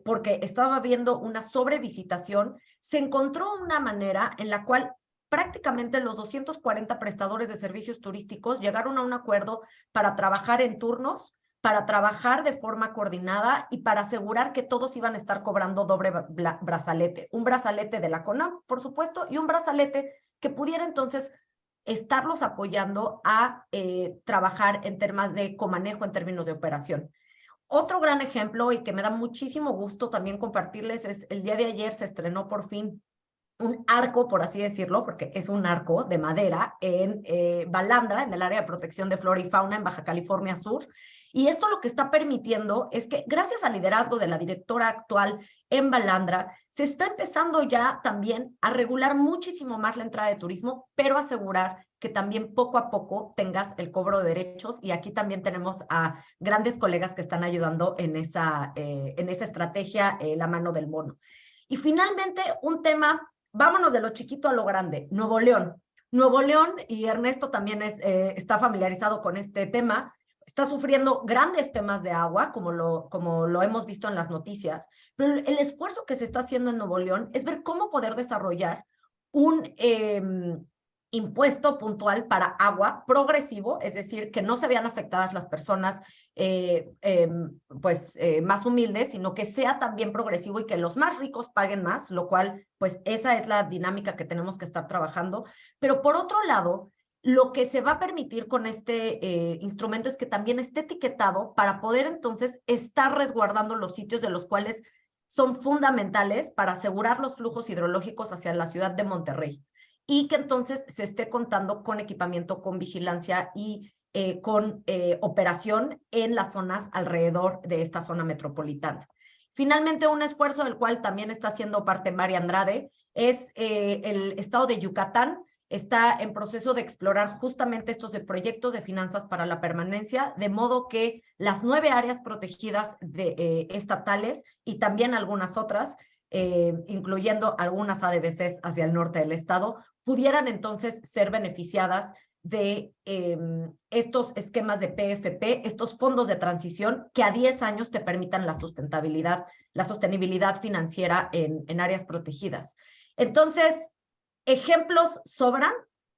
porque estaba habiendo una sobrevisitación, se encontró una manera en la cual prácticamente los 240 prestadores de servicios turísticos llegaron a un acuerdo para trabajar en turnos, para trabajar de forma coordinada y para asegurar que todos iban a estar cobrando doble brazalete. Un brazalete de la CONAM, por supuesto, y un brazalete que pudiera entonces estarlos apoyando a trabajar en temas de comanejo en términos de operación. Otro gran ejemplo, y que me da muchísimo gusto también compartirles, es el día de ayer se estrenó por fin un arco, por así decirlo, porque es un arco de madera en Balandra, en el área de protección de flora y fauna en Baja California Sur. Y esto lo que está permitiendo es que, gracias al liderazgo de la directora actual en Balandra, se está empezando ya también a regular muchísimo más la entrada de turismo, pero asegurar que también poco a poco tengas el cobro de derechos. Y aquí también tenemos a grandes colegas que están ayudando en esa estrategia, la mano del mono. Y finalmente, un tema, vámonos de lo chiquito a lo grande, Nuevo León. Nuevo León, y Ernesto también está familiarizado con este tema, está sufriendo grandes temas de agua, como lo hemos visto en las noticias, pero el esfuerzo que se está haciendo en Nuevo León es ver cómo poder desarrollar un impuesto puntual para agua progresivo, es decir, que no se vean afectadas las personas más humildes, sino que sea también progresivo y que los más ricos paguen más, lo cual, pues esa es la dinámica que tenemos que estar trabajando. Pero por otro lado, lo que se va a permitir con este instrumento es que también esté etiquetado para poder entonces estar resguardando los sitios de los cuales son fundamentales para asegurar los flujos hidrológicos hacia la ciudad de Monterrey, y que entonces se esté contando con equipamiento, con vigilancia y con operación en las zonas alrededor de esta zona metropolitana. Finalmente, un esfuerzo del cual también está haciendo parte María Andrade es el estado de Yucatán. Está en proceso de explorar justamente estos proyectos de finanzas para la permanencia, de modo que las 9 áreas protegidas estatales y también algunas otras, incluyendo algunas ADBCs hacia el norte del estado, pudieran entonces ser beneficiadas de estos esquemas de PFP, estos fondos de transición que a 10 años te permitan la sostenibilidad financiera en áreas protegidas. Entonces, ejemplos sobran,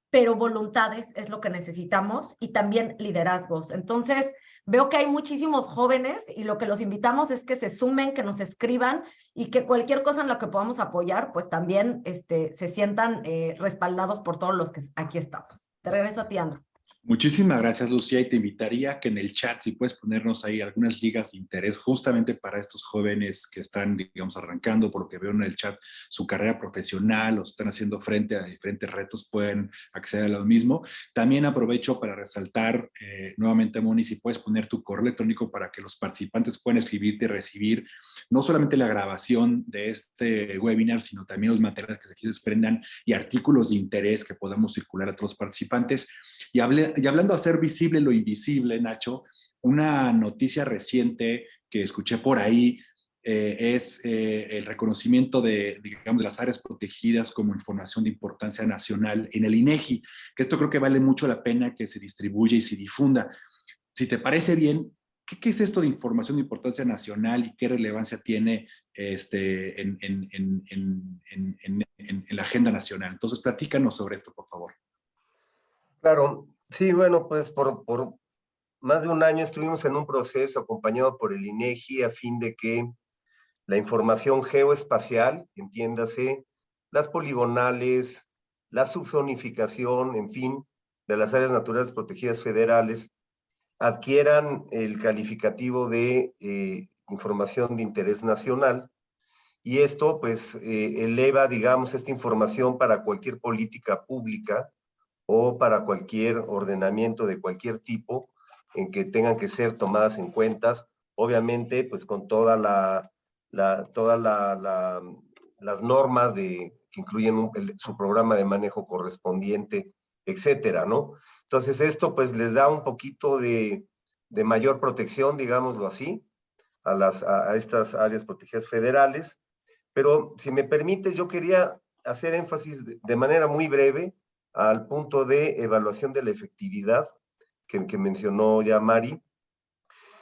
pero voluntades es lo que necesitamos, y también liderazgos. Entonces, veo que hay muchísimos jóvenes y lo que los invitamos es que se sumen, que nos escriban y que cualquier cosa en la que podamos apoyar, pues también se sientan respaldados por todos los que aquí estamos. Te regreso a ti, Andrew. Muchísimas gracias, Lucía, y te invitaría a que en el chat, si puedes ponernos ahí algunas ligas de interés justamente para estos jóvenes que están, digamos, arrancando, por lo que veo en el chat, su carrera profesional o están haciendo frente a diferentes retos, pueden acceder a lo mismo. También aprovecho para resaltar nuevamente, Moni, si puedes poner tu correo electrónico para que los participantes puedan escribirte y recibir no solamente la grabación de este webinar, sino también los materiales que aquí se desprendan y artículos de interés que podamos circular a todos los participantes. Y hablando de hacer visible lo invisible, Nacho, una noticia reciente que escuché por ahí es el reconocimiento digamos, de las áreas protegidas como información de importancia nacional en el INEGI, que esto creo que vale mucho la pena que se distribuya y se difunda. Si te parece bien, ¿qué es esto de información de importancia nacional y qué relevancia tiene en la agenda nacional? Entonces, platícanos sobre esto, por favor. Claro, sí, bueno, pues por más de un año estuvimos en un proceso acompañado por el INEGI a fin de que la información geoespacial, entiéndase, las poligonales, la subzonificación, en fin, de las áreas naturales protegidas federales, adquieran el calificativo de información de interés nacional, y esto pues eleva, digamos, esta información para cualquier política pública o para cualquier ordenamiento de cualquier tipo en que tengan que ser tomadas en cuenta, obviamente pues con todas las normas que incluyen su programa de manejo correspondiente, etcétera, ¿no? Entonces esto pues les da un poquito de mayor protección, digámoslo así, a estas áreas protegidas federales. Pero si me permites, yo quería hacer énfasis de manera muy breve al punto de evaluación de la efectividad que mencionó ya Mari.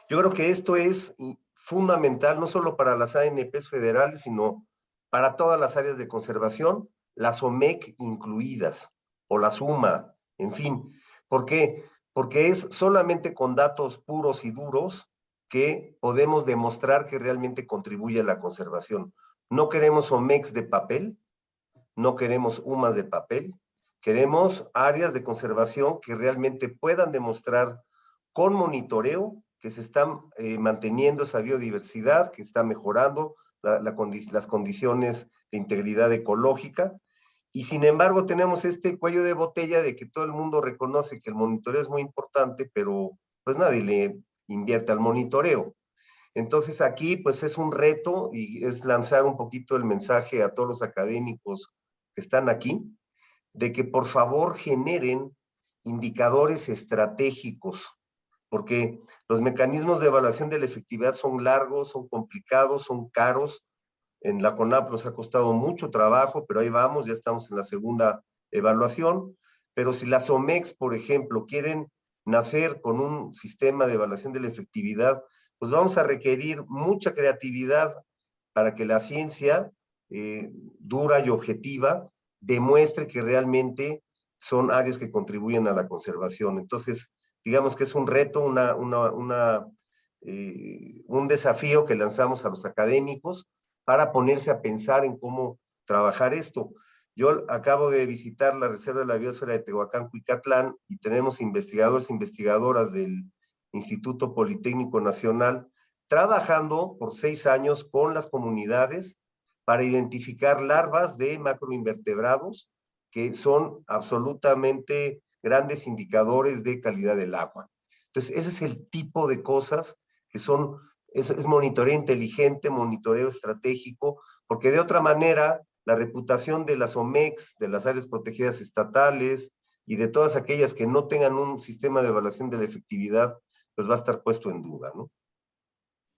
Yo creo que esto es fundamental no solo para las ANPs federales, sino para todas las áreas de conservación, las OMEC incluidas, o la SUMA, en fin. ¿Por qué? Porque es solamente con datos puros y duros que podemos demostrar que realmente contribuye a la conservación. No queremos OMECs de papel, no queremos UMAs de papel, queremos áreas de conservación que realmente puedan demostrar con monitoreo que se están manteniendo esa biodiversidad, que está mejorando las condiciones de integridad ecológica. Y sin embargo tenemos este cuello de botella de que todo el mundo reconoce que el monitoreo es muy importante, pero pues nadie le invierte al monitoreo. Entonces aquí pues es un reto y es lanzar un poquito el mensaje a todos los académicos que están aquí, de que por favor generen indicadores estratégicos, porque los mecanismos de evaluación de la efectividad son largos, son complicados, son caros. En la CONAP nos ha costado mucho trabajo, pero ahí vamos, ya estamos en la segunda evaluación. Pero si las OMECs, por ejemplo, quieren nacer con un sistema de evaluación de la efectividad, pues vamos a requerir mucha creatividad para que la ciencia dura y objetiva demuestre que realmente son áreas que contribuyen a la conservación. Entonces, digamos que es un reto, un desafío que lanzamos a los académicos para ponerse a pensar en cómo trabajar esto. Yo acabo de visitar la Reserva de la Biosfera de Tehuacán-Cuicatlán y tenemos investigadores e investigadoras del Instituto Politécnico Nacional trabajando por 6 años con las comunidades para identificar larvas de macroinvertebrados que son absolutamente grandes indicadores de calidad del agua. Entonces, ese es el tipo de cosas que son, es monitoreo inteligente, monitoreo estratégico, porque de otra manera, la reputación de las OMECs, de las áreas protegidas estatales y de todas aquellas que no tengan un sistema de evaluación de la efectividad, pues va a estar puesto en duda, ¿no?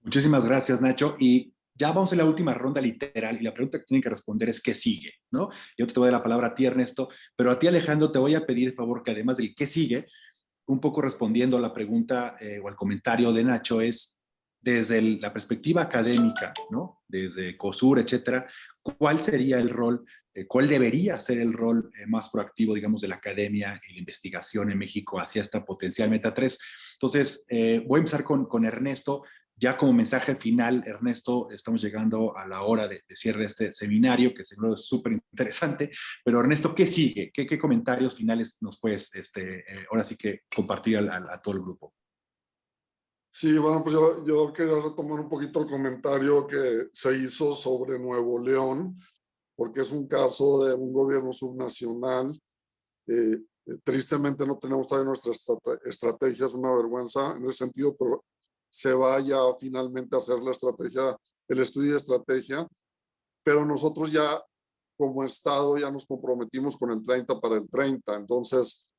Muchísimas gracias, Nacho. Y ya vamos a la última ronda literal y la pregunta que tienen que responder es ¿qué sigue? ¿No? Yo te voy a dar la palabra a ti, Ernesto, pero a ti, Alejandro, te voy a pedir el favor que además del ¿qué sigue? Un poco respondiendo a la pregunta o al comentario de Nacho es desde la perspectiva académica, ¿no? Desde COSUR, etcétera, ¿cuál sería el rol, cuál debería ser el rol más proactivo, digamos, de la academia y la investigación en México hacia esta potencial meta 3? Entonces, voy a empezar con Ernesto. Ya como mensaje final, Ernesto, estamos llegando a la hora de cierre de este seminario, que seguro es súper interesante, pero Ernesto, ¿qué sigue? ¿Qué comentarios finales nos puedes, ahora sí que compartir a todo el grupo? Sí, bueno, pues yo quería retomar un poquito el comentario que se hizo sobre Nuevo León, porque es un caso de un gobierno subnacional. Tristemente no tenemos todavía nuestra estrategia, es una vergüenza en ese sentido, pero se va ya finalmente a hacer la estrategia, el estudio de estrategia, pero nosotros ya como Estado ya nos comprometimos con el 30 para el 30, entonces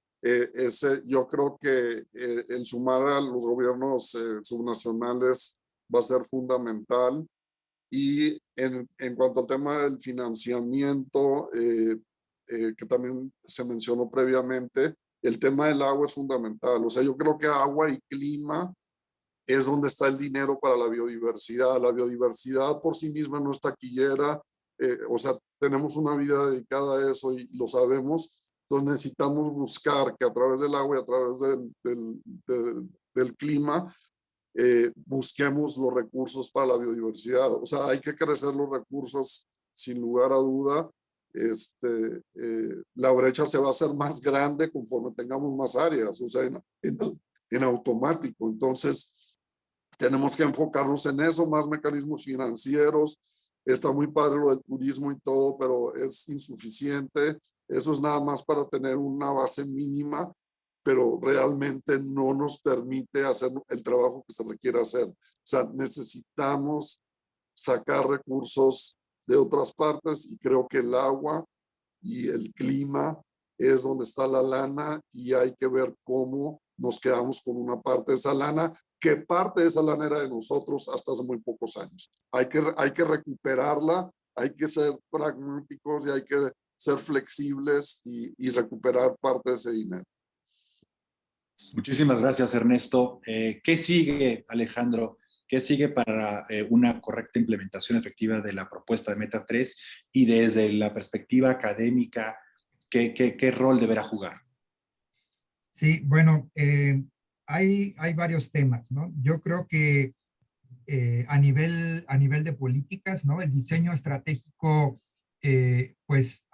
yo creo que el sumar a los gobiernos subnacionales va a ser fundamental. Y en cuanto al tema del financiamiento, que también se mencionó previamente, el tema del agua es fundamental. O sea, yo creo que agua y clima es donde está el dinero para la biodiversidad. La biodiversidad por sí misma no es taquillera, o sea, tenemos una vida dedicada a eso y lo sabemos. Entonces necesitamos buscar que a través del agua y a través del clima busquemos los recursos para la biodiversidad. O sea, hay que crecer los recursos sin lugar a duda. La brecha se va a hacer más grande conforme tengamos más áreas, o sea, en automático. Entonces, tenemos que enfocarnos en eso, más mecanismos financieros. Está muy padre lo del turismo y todo, pero es insuficiente. Eso es nada más para tener una base mínima, pero realmente no nos permite hacer el trabajo que se requiere hacer. O sea, necesitamos sacar recursos de otras partes y creo que el agua y el clima es donde está la lana y hay que ver cómo nos quedamos con una parte de esa lana, que parte de esa lana era de nosotros hasta hace muy pocos años. Hay que recuperarla, hay que ser pragmáticos y hay que ser flexibles y recuperar parte de ese dinero. Muchísimas gracias, Ernesto. ¿Qué sigue, Alejandro? ¿Qué sigue para una correcta implementación efectiva de la propuesta de Meta 3? Y desde la perspectiva académica, ¿qué rol deberá jugar? Sí, bueno, hay varios temas, ¿no? Yo creo que a nivel de políticas, ¿no? El diseño estratégico, pues,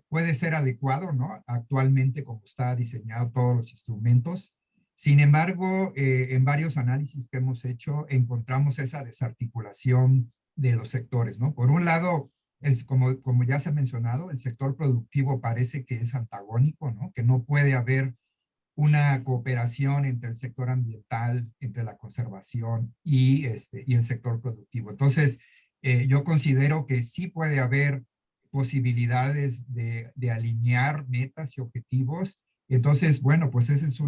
puede ser adecuado, ¿no? Actualmente, como está diseñado todos los instrumentos. Sin embargo, en varios análisis que hemos hecho, encontramos esa desarticulación de los sectores, ¿no? Por un lado, como ya se ha mencionado, el sector productivo parece que es antagónico, ¿no? Que no puede haber una cooperación entre el sector ambiental, entre la conservación y el sector productivo. Entonces, yo considero que sí puede haber posibilidades de alinear metas y objetivos. Entonces, bueno, pues esa es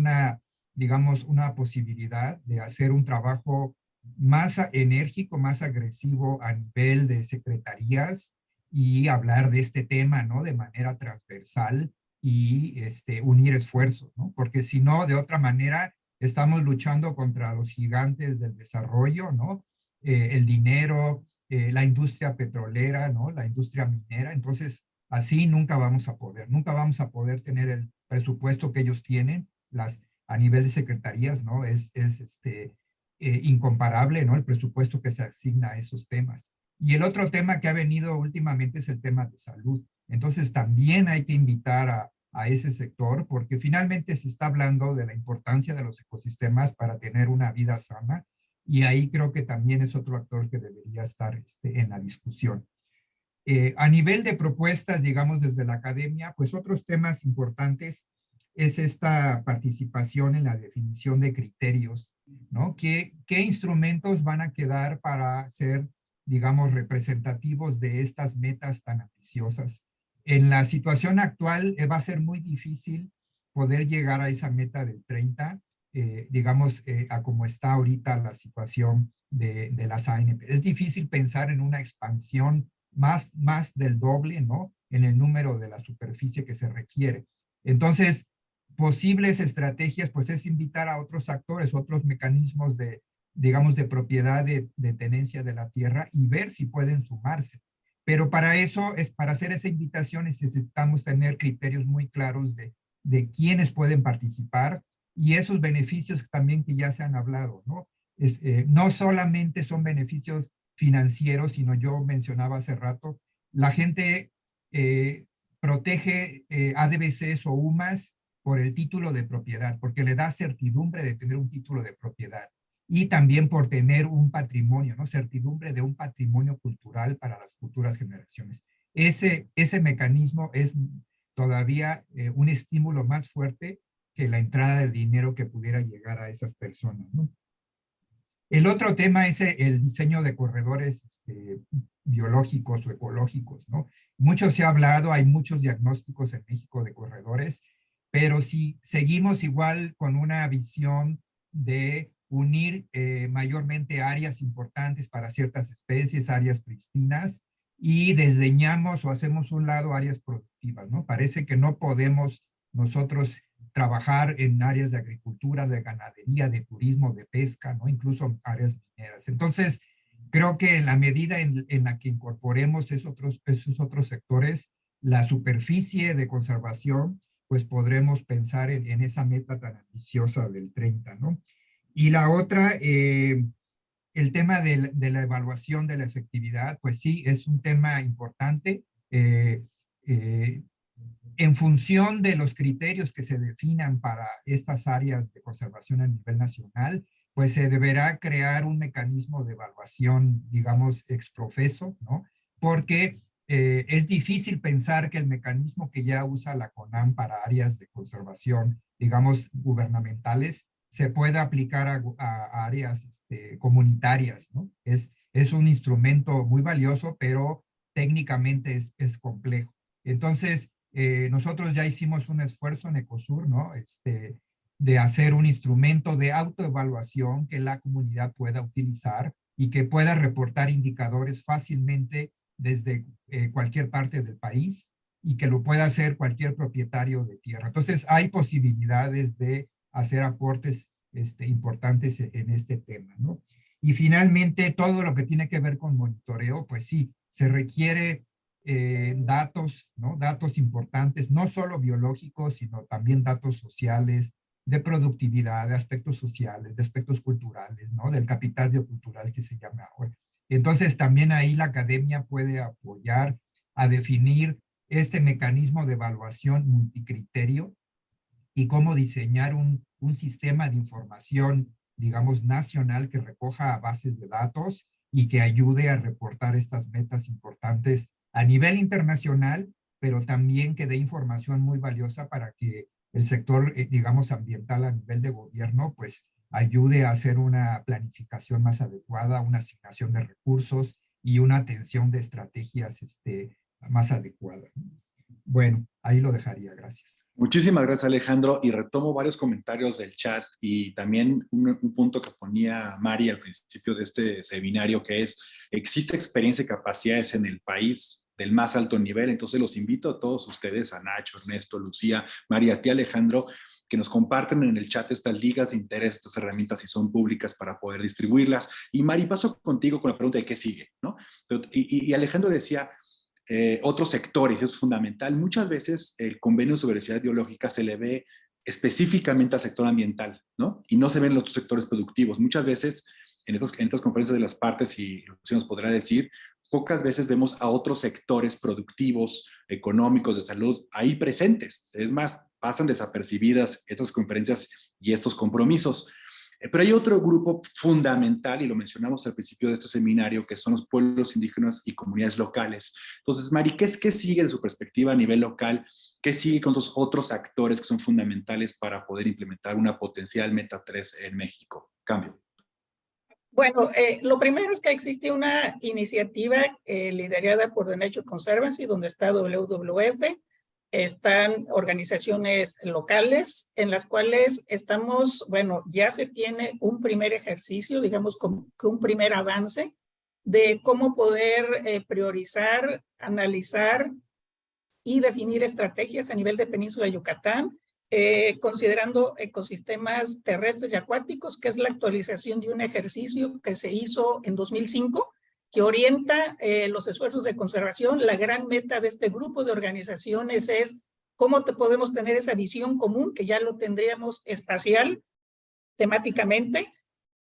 digamos, una posibilidad de hacer un trabajo más enérgico, más agresivo a nivel de secretarías y hablar de este tema, ¿no? De manera transversal y unir esfuerzos, ¿no? Porque si no, de otra manera, estamos luchando contra los gigantes del desarrollo, ¿no? El dinero, la industria petrolera, ¿no? La industria minera. Entonces, así nunca vamos a poder tener el presupuesto que ellos tienen, a nivel de secretarías, ¿no? Es incomparable, ¿no? El presupuesto que se asigna a esos temas. Y el otro tema que ha venido últimamente es el tema de salud. Entonces, también hay que invitar a ese sector, porque finalmente se está hablando de la importancia de los ecosistemas para tener una vida sana, y ahí creo que también es otro actor que debería estar en la discusión. A nivel de propuestas, digamos, desde la academia, pues otros temas importantes es esta participación en la definición de criterios, ¿no? ¿Qué instrumentos van a quedar para ser, digamos, representativos de estas metas tan ambiciosas? En la situación actual va a ser muy difícil poder llegar a esa meta del 30, digamos, a como está ahorita la situación de las ANP. Es difícil pensar en una expansión más del doble, ¿no? En el número de la superficie que se requiere. Entonces, posibles estrategias, pues es invitar a otros actores, otros mecanismos digamos, de propiedad de tenencia de la tierra y ver si pueden sumarse. Pero para eso, para hacer esa invitación, necesitamos tener criterios muy claros de quiénes pueden participar y esos beneficios también que ya se han hablado, ¿no? no solamente son beneficios financieros, sino yo mencionaba hace rato, la gente protege ADBCs o UMAS por el título de propiedad, porque le da certidumbre de tener un título de propiedad y también por tener un patrimonio, ¿no? Certidumbre de un patrimonio cultural para las futuras generaciones. Ese mecanismo es todavía un estímulo más fuerte que la entrada de dinero que pudiera llegar a esas personas, ¿no? El otro tema es el diseño de corredores biológicos o ecológicos, ¿no? Mucho se ha hablado, hay muchos diagnósticos en México de corredores, pero si seguimos igual con una visión de unir mayormente áreas importantes para ciertas especies, áreas pristinas, y desdeñamos o hacemos un lado áreas productivas, ¿no? Parece que no podemos nosotros trabajar en áreas de agricultura, de ganadería, de turismo, de pesca, ¿no? Incluso áreas mineras. Entonces, creo que en la medida en la que incorporemos esos otros sectores, la superficie de conservación, pues podremos pensar en esa meta tan ambiciosa del 30, ¿no? Y la otra, el tema de la evaluación de la efectividad, pues sí, es un tema importante. En función de los criterios que se definan para estas áreas de conservación a nivel nacional, pues se deberá crear un mecanismo de evaluación, digamos, ex profeso, ¿no? Porque es difícil pensar que el mecanismo que ya usa la CONAM para áreas de conservación, digamos, gubernamentales, se pueda aplicar a áreas comunitarias, ¿no? Es un instrumento muy valioso, pero técnicamente es complejo. Entonces, nosotros ya hicimos un esfuerzo en Ecosur, ¿no? De hacer un instrumento de autoevaluación que la comunidad pueda utilizar y que pueda reportar indicadores fácilmente desde cualquier parte del país y que lo pueda hacer cualquier propietario de tierra. Entonces, hay posibilidades de hacer aportes importantes en este tema, ¿no? Y finalmente, todo lo que tiene que ver con monitoreo, pues sí, se requiere datos, ¿no? Datos importantes, no solo biológicos, sino también datos sociales, de productividad, de aspectos sociales, de aspectos culturales, ¿no? Del capital biocultural que se llama ahora. Entonces, también ahí la academia puede apoyar a definir este mecanismo de evaluación multicriterio y cómo diseñar un sistema de información, digamos, nacional que recoja bases de datos y que ayude a reportar estas metas importantes a nivel internacional, pero también que dé información muy valiosa para que el sector, digamos, ambiental a nivel de gobierno, pues ayude a hacer una planificación más adecuada, una asignación de recursos y una atención de estrategias más adecuada. Bueno, ahí lo dejaría. Gracias. Muchísimas gracias, Alejandro. Y retomo varios comentarios del chat y también un punto que ponía Mari al principio de este seminario, que es, existe experiencia y capacidades en el país del más alto nivel. Entonces los invito a todos ustedes, a Nacho, Ernesto, Lucía, Mari, a ti, Alejandro, que nos comparten en el chat estas ligas de interés, estas herramientas si son públicas para poder distribuirlas. Y Mari, paso contigo con la pregunta de qué sigue, ¿no? Y Alejandro decía, otros sectores, es fundamental. Muchas veces el convenio sobre diversidad biológica se le ve específicamente al sector ambiental, ¿no? Y no se ven los otros sectores productivos. Muchas veces en estas conferencias de las partes, y Lucía nos podrá decir, pocas veces vemos a otros sectores productivos, económicos, de salud, ahí presentes. Es más, pasan desapercibidas estas conferencias y estos compromisos. Pero hay otro grupo fundamental, y lo mencionamos al principio de este seminario, que son los pueblos indígenas y comunidades locales. Entonces, Mari, ¿qué sigue de su perspectiva a nivel local? ¿Qué sigue con los otros actores que son fundamentales para poder implementar una potencial Meta 3 en México? Cambio. Bueno, lo primero es que existe una iniciativa liderada por The Nature Conservancy, donde está WWF, están organizaciones locales en las cuales estamos, bueno, ya se tiene un primer ejercicio, digamos, como un primer avance de cómo poder priorizar, analizar y definir estrategias a nivel de Península de Yucatán, considerando ecosistemas terrestres y acuáticos, que es la actualización de un ejercicio que se hizo en 2005, que orienta los esfuerzos de conservación. La gran meta de este grupo de organizaciones es cómo podemos tener esa visión común, que ya lo tendríamos espacial, temáticamente,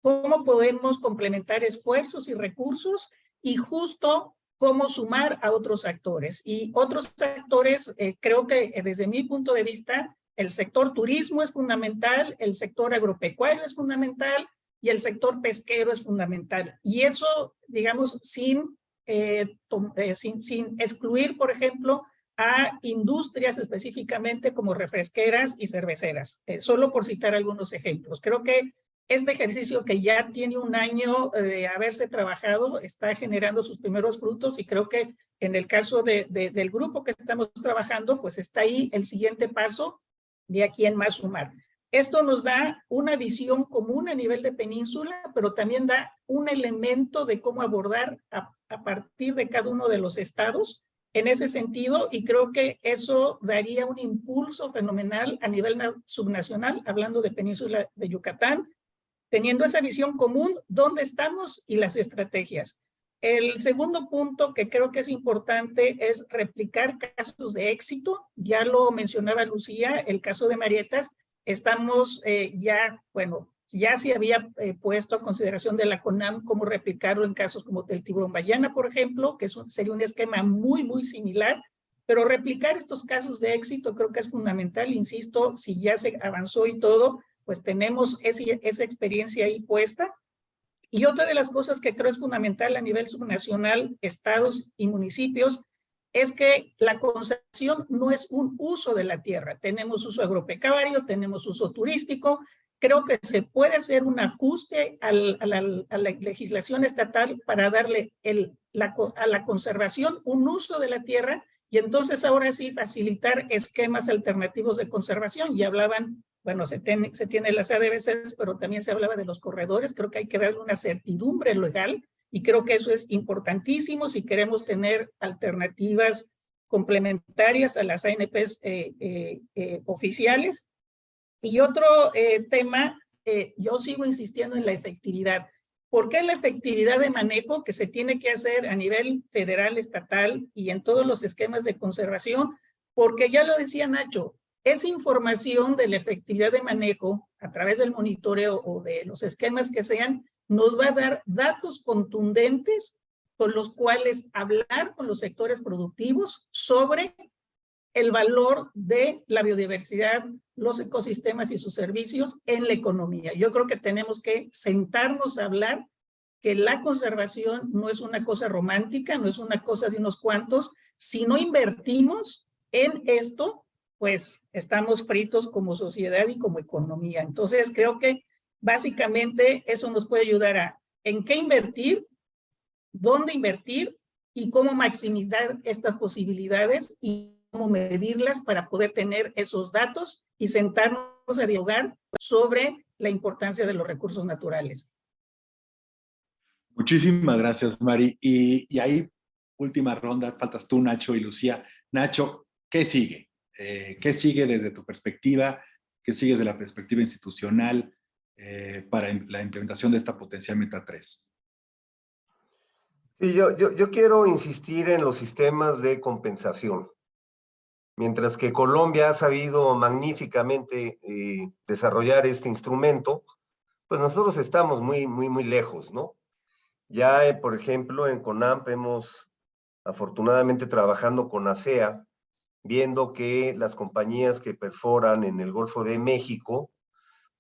cómo podemos complementar esfuerzos y recursos y justo cómo sumar a otros actores. Y otros actores, creo que desde mi punto de vista, el sector turismo es fundamental, el sector agropecuario es fundamental y el sector pesquero es fundamental. Y eso, digamos, sin excluir, por ejemplo, a industrias específicamente como refresqueras y cerveceras, solo por citar algunos ejemplos. Creo que este ejercicio, que ya tiene un año de haberse trabajado, está generando sus primeros frutos, y creo que en el caso del grupo que estamos trabajando, pues está ahí el siguiente paso de a quién más sumar. Esto nos da una visión común a nivel de península, pero también da un elemento de cómo abordar a partir de cada uno de los estados en ese sentido, y creo que eso daría un impulso fenomenal a nivel subnacional, hablando de península de Yucatán, teniendo esa visión común, dónde estamos y las estrategias. El segundo punto que creo que es importante es replicar casos de éxito. Ya lo mencionaba Lucía, el caso de Marietas. Estamos ya se había puesto a consideración de la CONAM cómo replicarlo en casos como el tiburón ballena, por ejemplo, que sería un esquema muy, muy similar, pero replicar estos casos de éxito creo que es fundamental. Insisto, si ya se avanzó y todo, pues tenemos esa experiencia ahí puesta. Y otra de las cosas que creo es fundamental a nivel subnacional, estados y municipios, es que la conservación no es un uso de la tierra. Tenemos uso agropecuario, tenemos uso turístico. Creo que se puede hacer un ajuste a la legislación estatal para darle a la conservación un uso de la tierra, y entonces ahora sí facilitar esquemas alternativos de conservación. Y hablaban, bueno, se tiene las ADBCs, pero también se hablaba de los corredores. Creo que hay que darle una certidumbre legal, y creo que eso es importantísimo si queremos tener alternativas complementarias a las ANPs oficiales. Y otro tema, yo sigo insistiendo en la efectividad. ¿Por qué la efectividad de manejo que se tiene que hacer a nivel federal, estatal y en todos los esquemas de conservación? Porque ya lo decía Nacho, esa información de la efectividad de manejo a través del monitoreo o de los esquemas que sean, nos va a dar datos contundentes con los cuales hablar con los sectores productivos sobre el valor de la biodiversidad, los ecosistemas y sus servicios en la economía. Yo creo que tenemos que sentarnos a hablar que la conservación no es una cosa romántica, no es una cosa de unos cuantos. Si no invertimos en esto, pues estamos fritos como sociedad y como economía. Entonces creo que básicamente eso nos puede ayudar a en qué invertir, dónde invertir y cómo maximizar estas posibilidades y cómo medirlas para poder tener esos datos y sentarnos a dialogar sobre la importancia de los recursos naturales. Muchísimas gracias, Mari. Y ahí, última ronda, faltas tú, Nacho y Lucía. Nacho, ¿qué sigue? ¿Qué sigue desde tu perspectiva? ¿Qué sigue desde la perspectiva institucional para la implementación de esta potencial Meta 3? Sí, yo quiero insistir en los sistemas de compensación. Mientras que Colombia ha sabido magníficamente desarrollar este instrumento, pues nosotros estamos muy lejos, ¿no? Ya, por ejemplo, en CONAMP hemos afortunadamente trabajando con ASEA, viendo que las compañías que perforan en el Golfo de México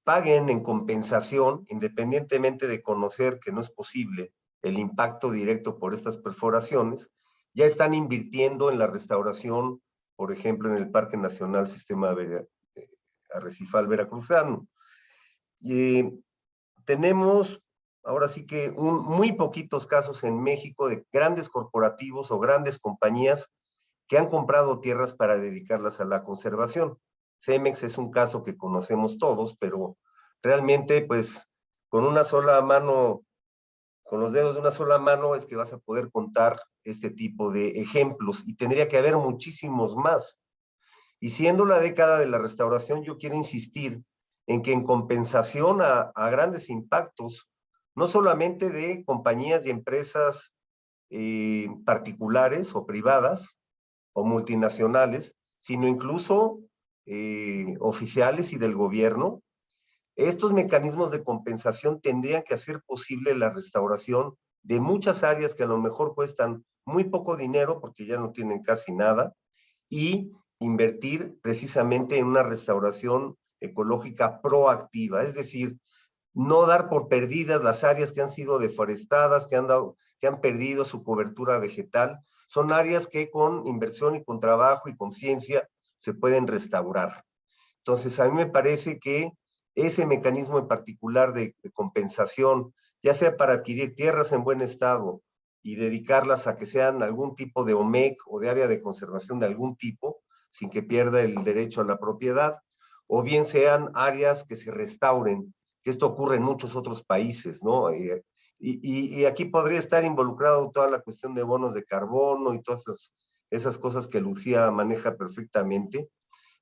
paguen en compensación, independientemente de conocer que no es posible el impacto directo por estas perforaciones, ya están invirtiendo en la restauración, por ejemplo, en el Parque Nacional Sistema Arrecifal Veracruzano. Y tenemos ahora sí que muy poquitos casos en México de grandes corporativos o grandes compañías que han comprado tierras para dedicarlas a la conservación. Cemex es un caso que conocemos todos, pero realmente pues con una sola mano, con los dedos de una sola mano es que vas a poder contar este tipo de ejemplos, y tendría que haber muchísimos más. Y siendo la década de la restauración, yo quiero insistir en que en compensación a grandes impactos, no solamente de compañías y empresas particulares o privadas o multinacionales, sino incluso oficiales y del gobierno, estos mecanismos de compensación tendrían que hacer posible la restauración de muchas áreas que a lo mejor cuestan muy poco dinero porque ya no tienen casi nada, y invertir precisamente en una restauración ecológica proactiva, es decir, no dar por perdidas las áreas que han sido deforestadas, que han perdido su cobertura vegetal. Son áreas que con inversión y con trabajo y con ciencia se pueden restaurar. Entonces, a mí me parece que ese mecanismo en particular de compensación, ya sea para adquirir tierras en buen estado y dedicarlas a que sean algún tipo de OMEC o de área de conservación de algún tipo, sin que pierda el derecho a la propiedad, o bien sean áreas que se restauren, que esto ocurre en muchos otros países, ¿no? Y aquí podría estar involucrado toda la cuestión de bonos de carbono y todas esas cosas que Lucía maneja perfectamente,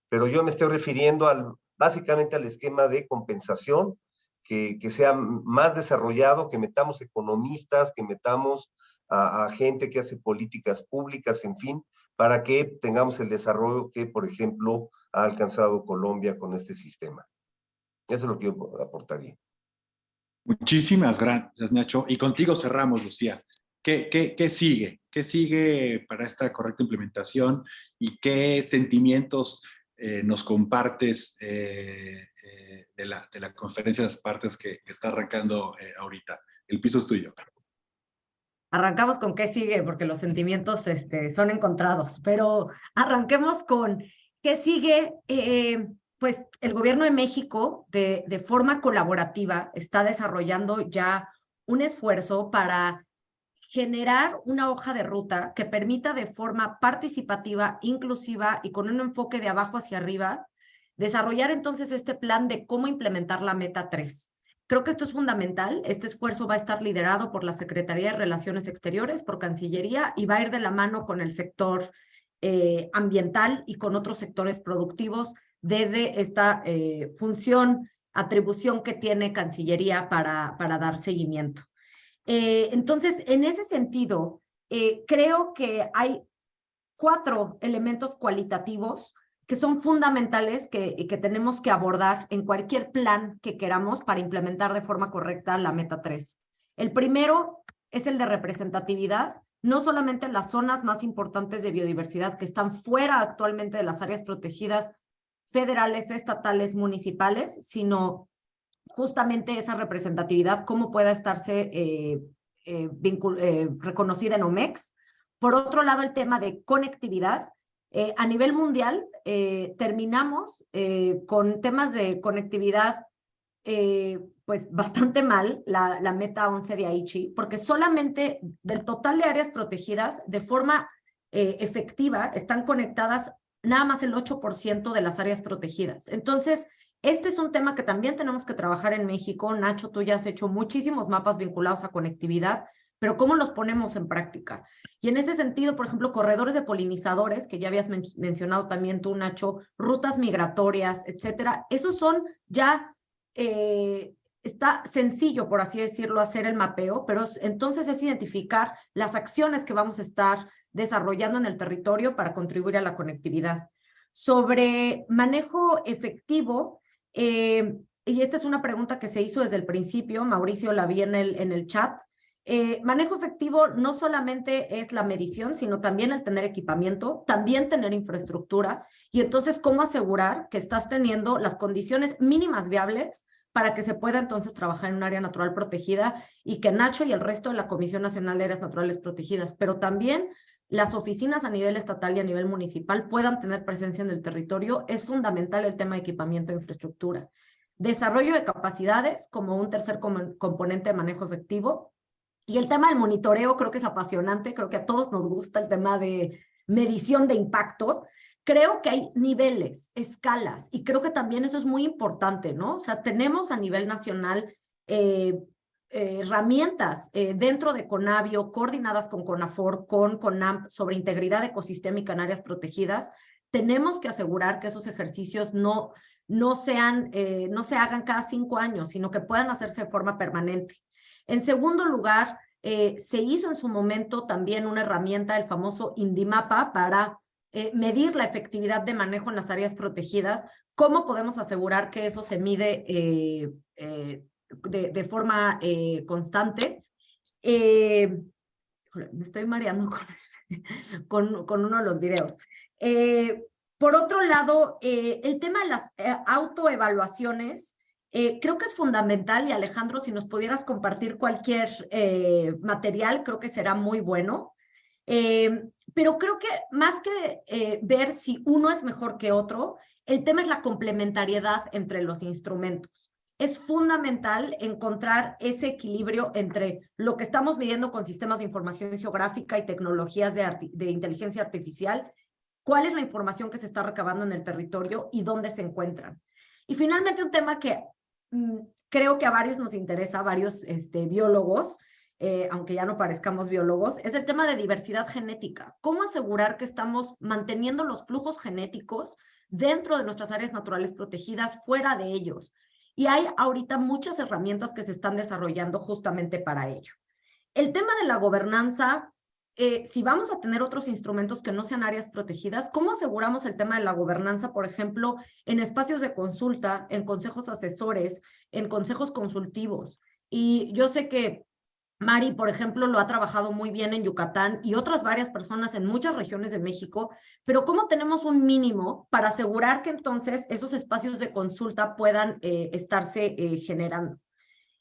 pero yo me estoy refiriendo básicamente al esquema de compensación, que sea más desarrollado, que metamos economistas, que metamos a gente que hace políticas públicas, en fin, para que tengamos el desarrollo que, por ejemplo, ha alcanzado Colombia con este sistema. Eso es lo que yo aportaría. Muchísimas gracias, Nacho. Y contigo cerramos, Lucía. ¿Qué sigue? ¿Qué sigue para esta correcta implementación? ¿Y qué sentimientos nos compartes de la conferencia de las partes que está arrancando ahorita? El piso es tuyo. Arrancamos con qué sigue, porque los sentimientos son encontrados, pero arranquemos con qué sigue. Pues el gobierno de México, de forma colaborativa, está desarrollando ya un esfuerzo para generar una hoja de ruta que permita de forma participativa, inclusiva y con un enfoque de abajo hacia arriba, desarrollar entonces este plan de cómo implementar la Meta 3. Creo que esto es fundamental. Este esfuerzo va a estar liderado por la Secretaría de Relaciones Exteriores, por Cancillería, y va a ir de la mano con el sector ambiental y con otros sectores productivos desde esta función, atribución que tiene Cancillería para dar seguimiento. Entonces, en ese sentido, creo que hay 4 elementos cualitativos que son fundamentales que tenemos que abordar en cualquier plan que queramos para implementar de forma correcta la Meta 3. El primero es el de representatividad, no solamente en las zonas más importantes de biodiversidad que están fuera actualmente de las áreas protegidas federales, estatales, municipales, sino justamente esa representatividad, cómo pueda estarse reconocida en OMEX. Por otro lado, el tema de conectividad. A nivel mundial, terminamos con temas de conectividad pues bastante mal, la Meta 11 de Aichi, porque solamente del total de áreas protegidas, de forma efectiva, están conectadas nada más el 8% de las áreas protegidas. Entonces, este es un tema que también tenemos que trabajar en México. Nacho, tú ya has hecho muchísimos mapas vinculados a conectividad, pero ¿cómo los ponemos en práctica? Y en ese sentido, por ejemplo, corredores de polinizadores, que ya habías mencionado también tú, Nacho, rutas migratorias, etcétera, esos son ya, está sencillo, por así decirlo, hacer el mapeo, pero entonces es identificar las acciones que vamos a estar desarrollando en el territorio para contribuir a la conectividad. Sobre manejo efectivo, y esta es una pregunta que se hizo desde el principio, Mauricio la vi en el chat. Manejo efectivo no solamente es la medición, sino también el tener equipamiento, también tener infraestructura, y entonces cómo asegurar que estás teniendo las condiciones mínimas viables para que se pueda entonces trabajar en un área natural protegida y que Nacho y el resto de la Comisión Nacional de Áreas Naturales Protegidas, pero también las oficinas a nivel estatal y a nivel municipal puedan tener presencia en el territorio. Es fundamental el tema de equipamiento e infraestructura. Desarrollo de capacidades como un tercer componente de manejo efectivo. Y el tema del monitoreo creo que es apasionante, creo que a todos nos gusta el tema de medición de impacto. Creo que hay niveles, escalas, y creo que también eso es muy importante, ¿no? O sea, tenemos a nivel nacional herramientas dentro de Conavio, coordinadas con CONAFOR, con CONAMP, sobre integridad ecosistémica en áreas protegidas. Tenemos que asegurar que esos ejercicios no se hagan cada 5 años, sino que puedan hacerse de forma permanente. En segundo lugar, se hizo en su momento también una herramienta, el famoso INDIMAPA, para medir la efectividad de manejo en las áreas protegidas, cómo podemos asegurar que eso se mide de forma constante. Me estoy mareando con uno de los videos. Por otro lado, el tema de las autoevaluaciones, creo que es fundamental, y Alejandro, si nos pudieras compartir cualquier material, creo que será muy bueno. Pero creo que más que ver si uno es mejor que otro, el tema es la complementariedad entre los instrumentos. Es fundamental encontrar ese equilibrio entre lo que estamos midiendo con sistemas de información geográfica y tecnologías de inteligencia artificial, cuál es la información que se está recabando en el territorio y dónde se encuentran. Y finalmente un tema que creo que a varios nos interesa, a varios biólogos, aunque ya no parezcamos biólogos, es el tema de diversidad genética. ¿Cómo asegurar que estamos manteniendo los flujos genéticos dentro de nuestras áreas naturales protegidas, fuera de ellos? Y hay ahorita muchas herramientas que se están desarrollando justamente para ello. El tema de la gobernanza, si vamos a tener otros instrumentos que no sean áreas protegidas, ¿cómo aseguramos el tema de la gobernanza, por ejemplo, en espacios de consulta, en consejos asesores, en consejos consultivos? Y yo sé que Mari, por ejemplo, lo ha trabajado muy bien en Yucatán y otras varias personas en muchas regiones de México, pero ¿cómo tenemos un mínimo para asegurar que entonces esos espacios de consulta puedan estarse generando?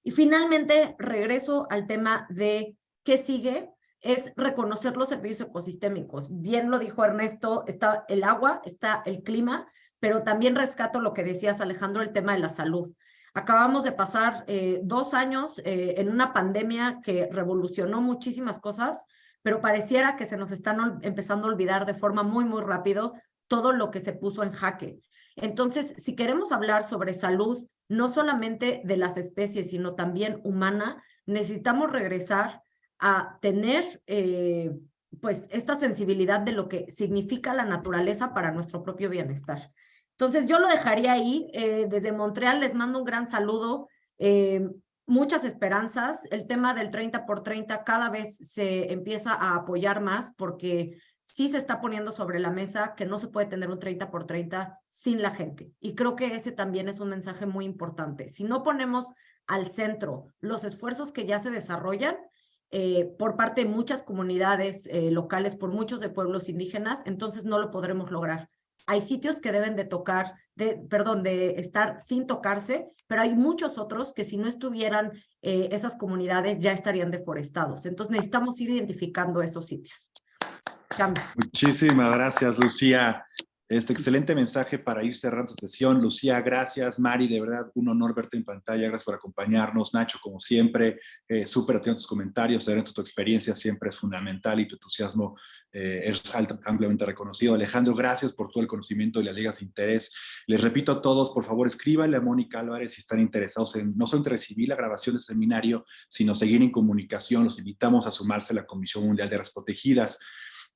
Y finalmente, regreso al tema de qué sigue, es reconocer los servicios ecosistémicos. Bien lo dijo Ernesto, está el agua, está el clima, pero también rescato lo que decías, Alejandro, el tema de la salud. Acabamos de pasar 2 años en una pandemia que revolucionó muchísimas cosas, pero pareciera que se nos están empezando a olvidar de forma muy, muy rápido todo lo que se puso en jaque. Entonces, si queremos hablar sobre salud, no solamente de las especies, sino también humana, necesitamos regresar a tener pues esta sensibilidad de lo que significa la naturaleza para nuestro propio bienestar. Entonces yo lo dejaría ahí. Desde Montreal les mando un gran saludo, muchas esperanzas. El tema del 30x30 cada vez se empieza a apoyar más porque sí se está poniendo sobre la mesa que no se puede tener un 30x30 sin la gente. Y creo que ese también es un mensaje muy importante. Si no ponemos al centro los esfuerzos que ya se desarrollan por parte de muchas comunidades locales, por muchos de pueblos indígenas, entonces no lo podremos lograr. Hay sitios que deben de estar sin tocarse, pero hay muchos otros que si no estuvieran esas comunidades ya estarían deforestados. Entonces necesitamos ir identificando esos sitios. Cambio. Muchísimas gracias, Lucía. Excelente mensaje para ir cerrando esta sesión. Lucía, gracias. Mari, de verdad, un honor verte en pantalla. Gracias por acompañarnos. Nacho, como siempre, súper atento a tus comentarios. Tu experiencia siempre es fundamental y tu entusiasmo es ampliamente reconocido. Alejandro, gracias por todo el conocimiento y le alegas interés. Les repito a todos, por favor, escríbanle a Mónica Álvarez si están interesados en no solo recibir la grabación del seminario, sino seguir en comunicación. Los invitamos a sumarse a la Comisión Mundial de Áreas Protegidas.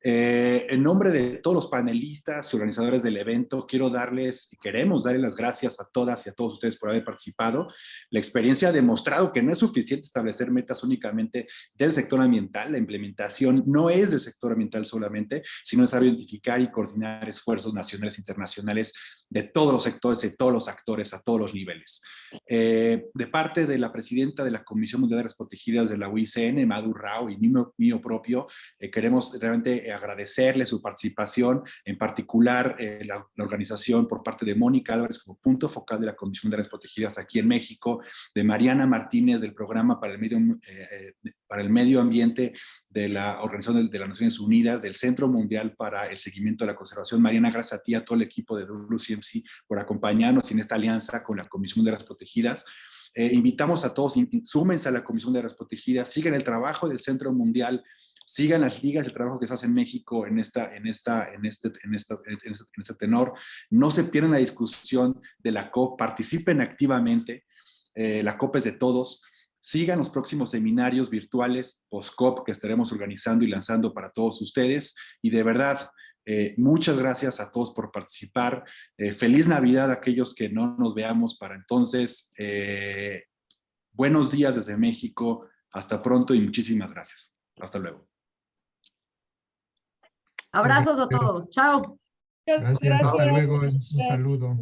En nombre de todos los panelistas y organizadores del evento, queremos darles las gracias a todas y a todos ustedes por haber participado. La experiencia ha demostrado que no es suficiente establecer metas únicamente del sector ambiental. La implementación no es del sector ambiental solamente, sino es necesario identificar y coordinar esfuerzos nacionales e internacionales de todos los sectores, de todos los actores, a todos los niveles. De parte de la presidenta de la Comisión Mundial de Áreas Protegidas de la UICN, Madhu Rao, y mío propio, queremos realmente agradecerle su participación, en particular la organización por parte de Mónica Álvarez como punto focal de la Comisión de Áreas Protegidas aquí en México, de Mariana Martínez del Programa para el Medio Ambiente de la Organización de las Naciones Unidas, del Centro Mundial para el Seguimiento de la Conservación. Mariana, gracias a ti, a todo el equipo de WCMC por acompañarnos en esta alianza con la Comisión de Áreas Protegidas. Invitamos a todos, súmense a la Comisión de Áreas Protegidas, sigan el trabajo del Centro Mundial, sigan las ligas, el trabajo que se hace en México en este tenor. No se pierdan la discusión de la COP, participen activamente. La COP es de todos. Sigan los próximos seminarios virtuales post-COP que estaremos organizando y lanzando para todos ustedes. Y de verdad, muchas gracias a todos por participar. Feliz Navidad a aquellos que no nos veamos para entonces. Buenos días desde México. Hasta pronto y muchísimas gracias. Hasta luego. Abrazos a todos. Chao. Gracias, hasta luego, un Gracias. saludo.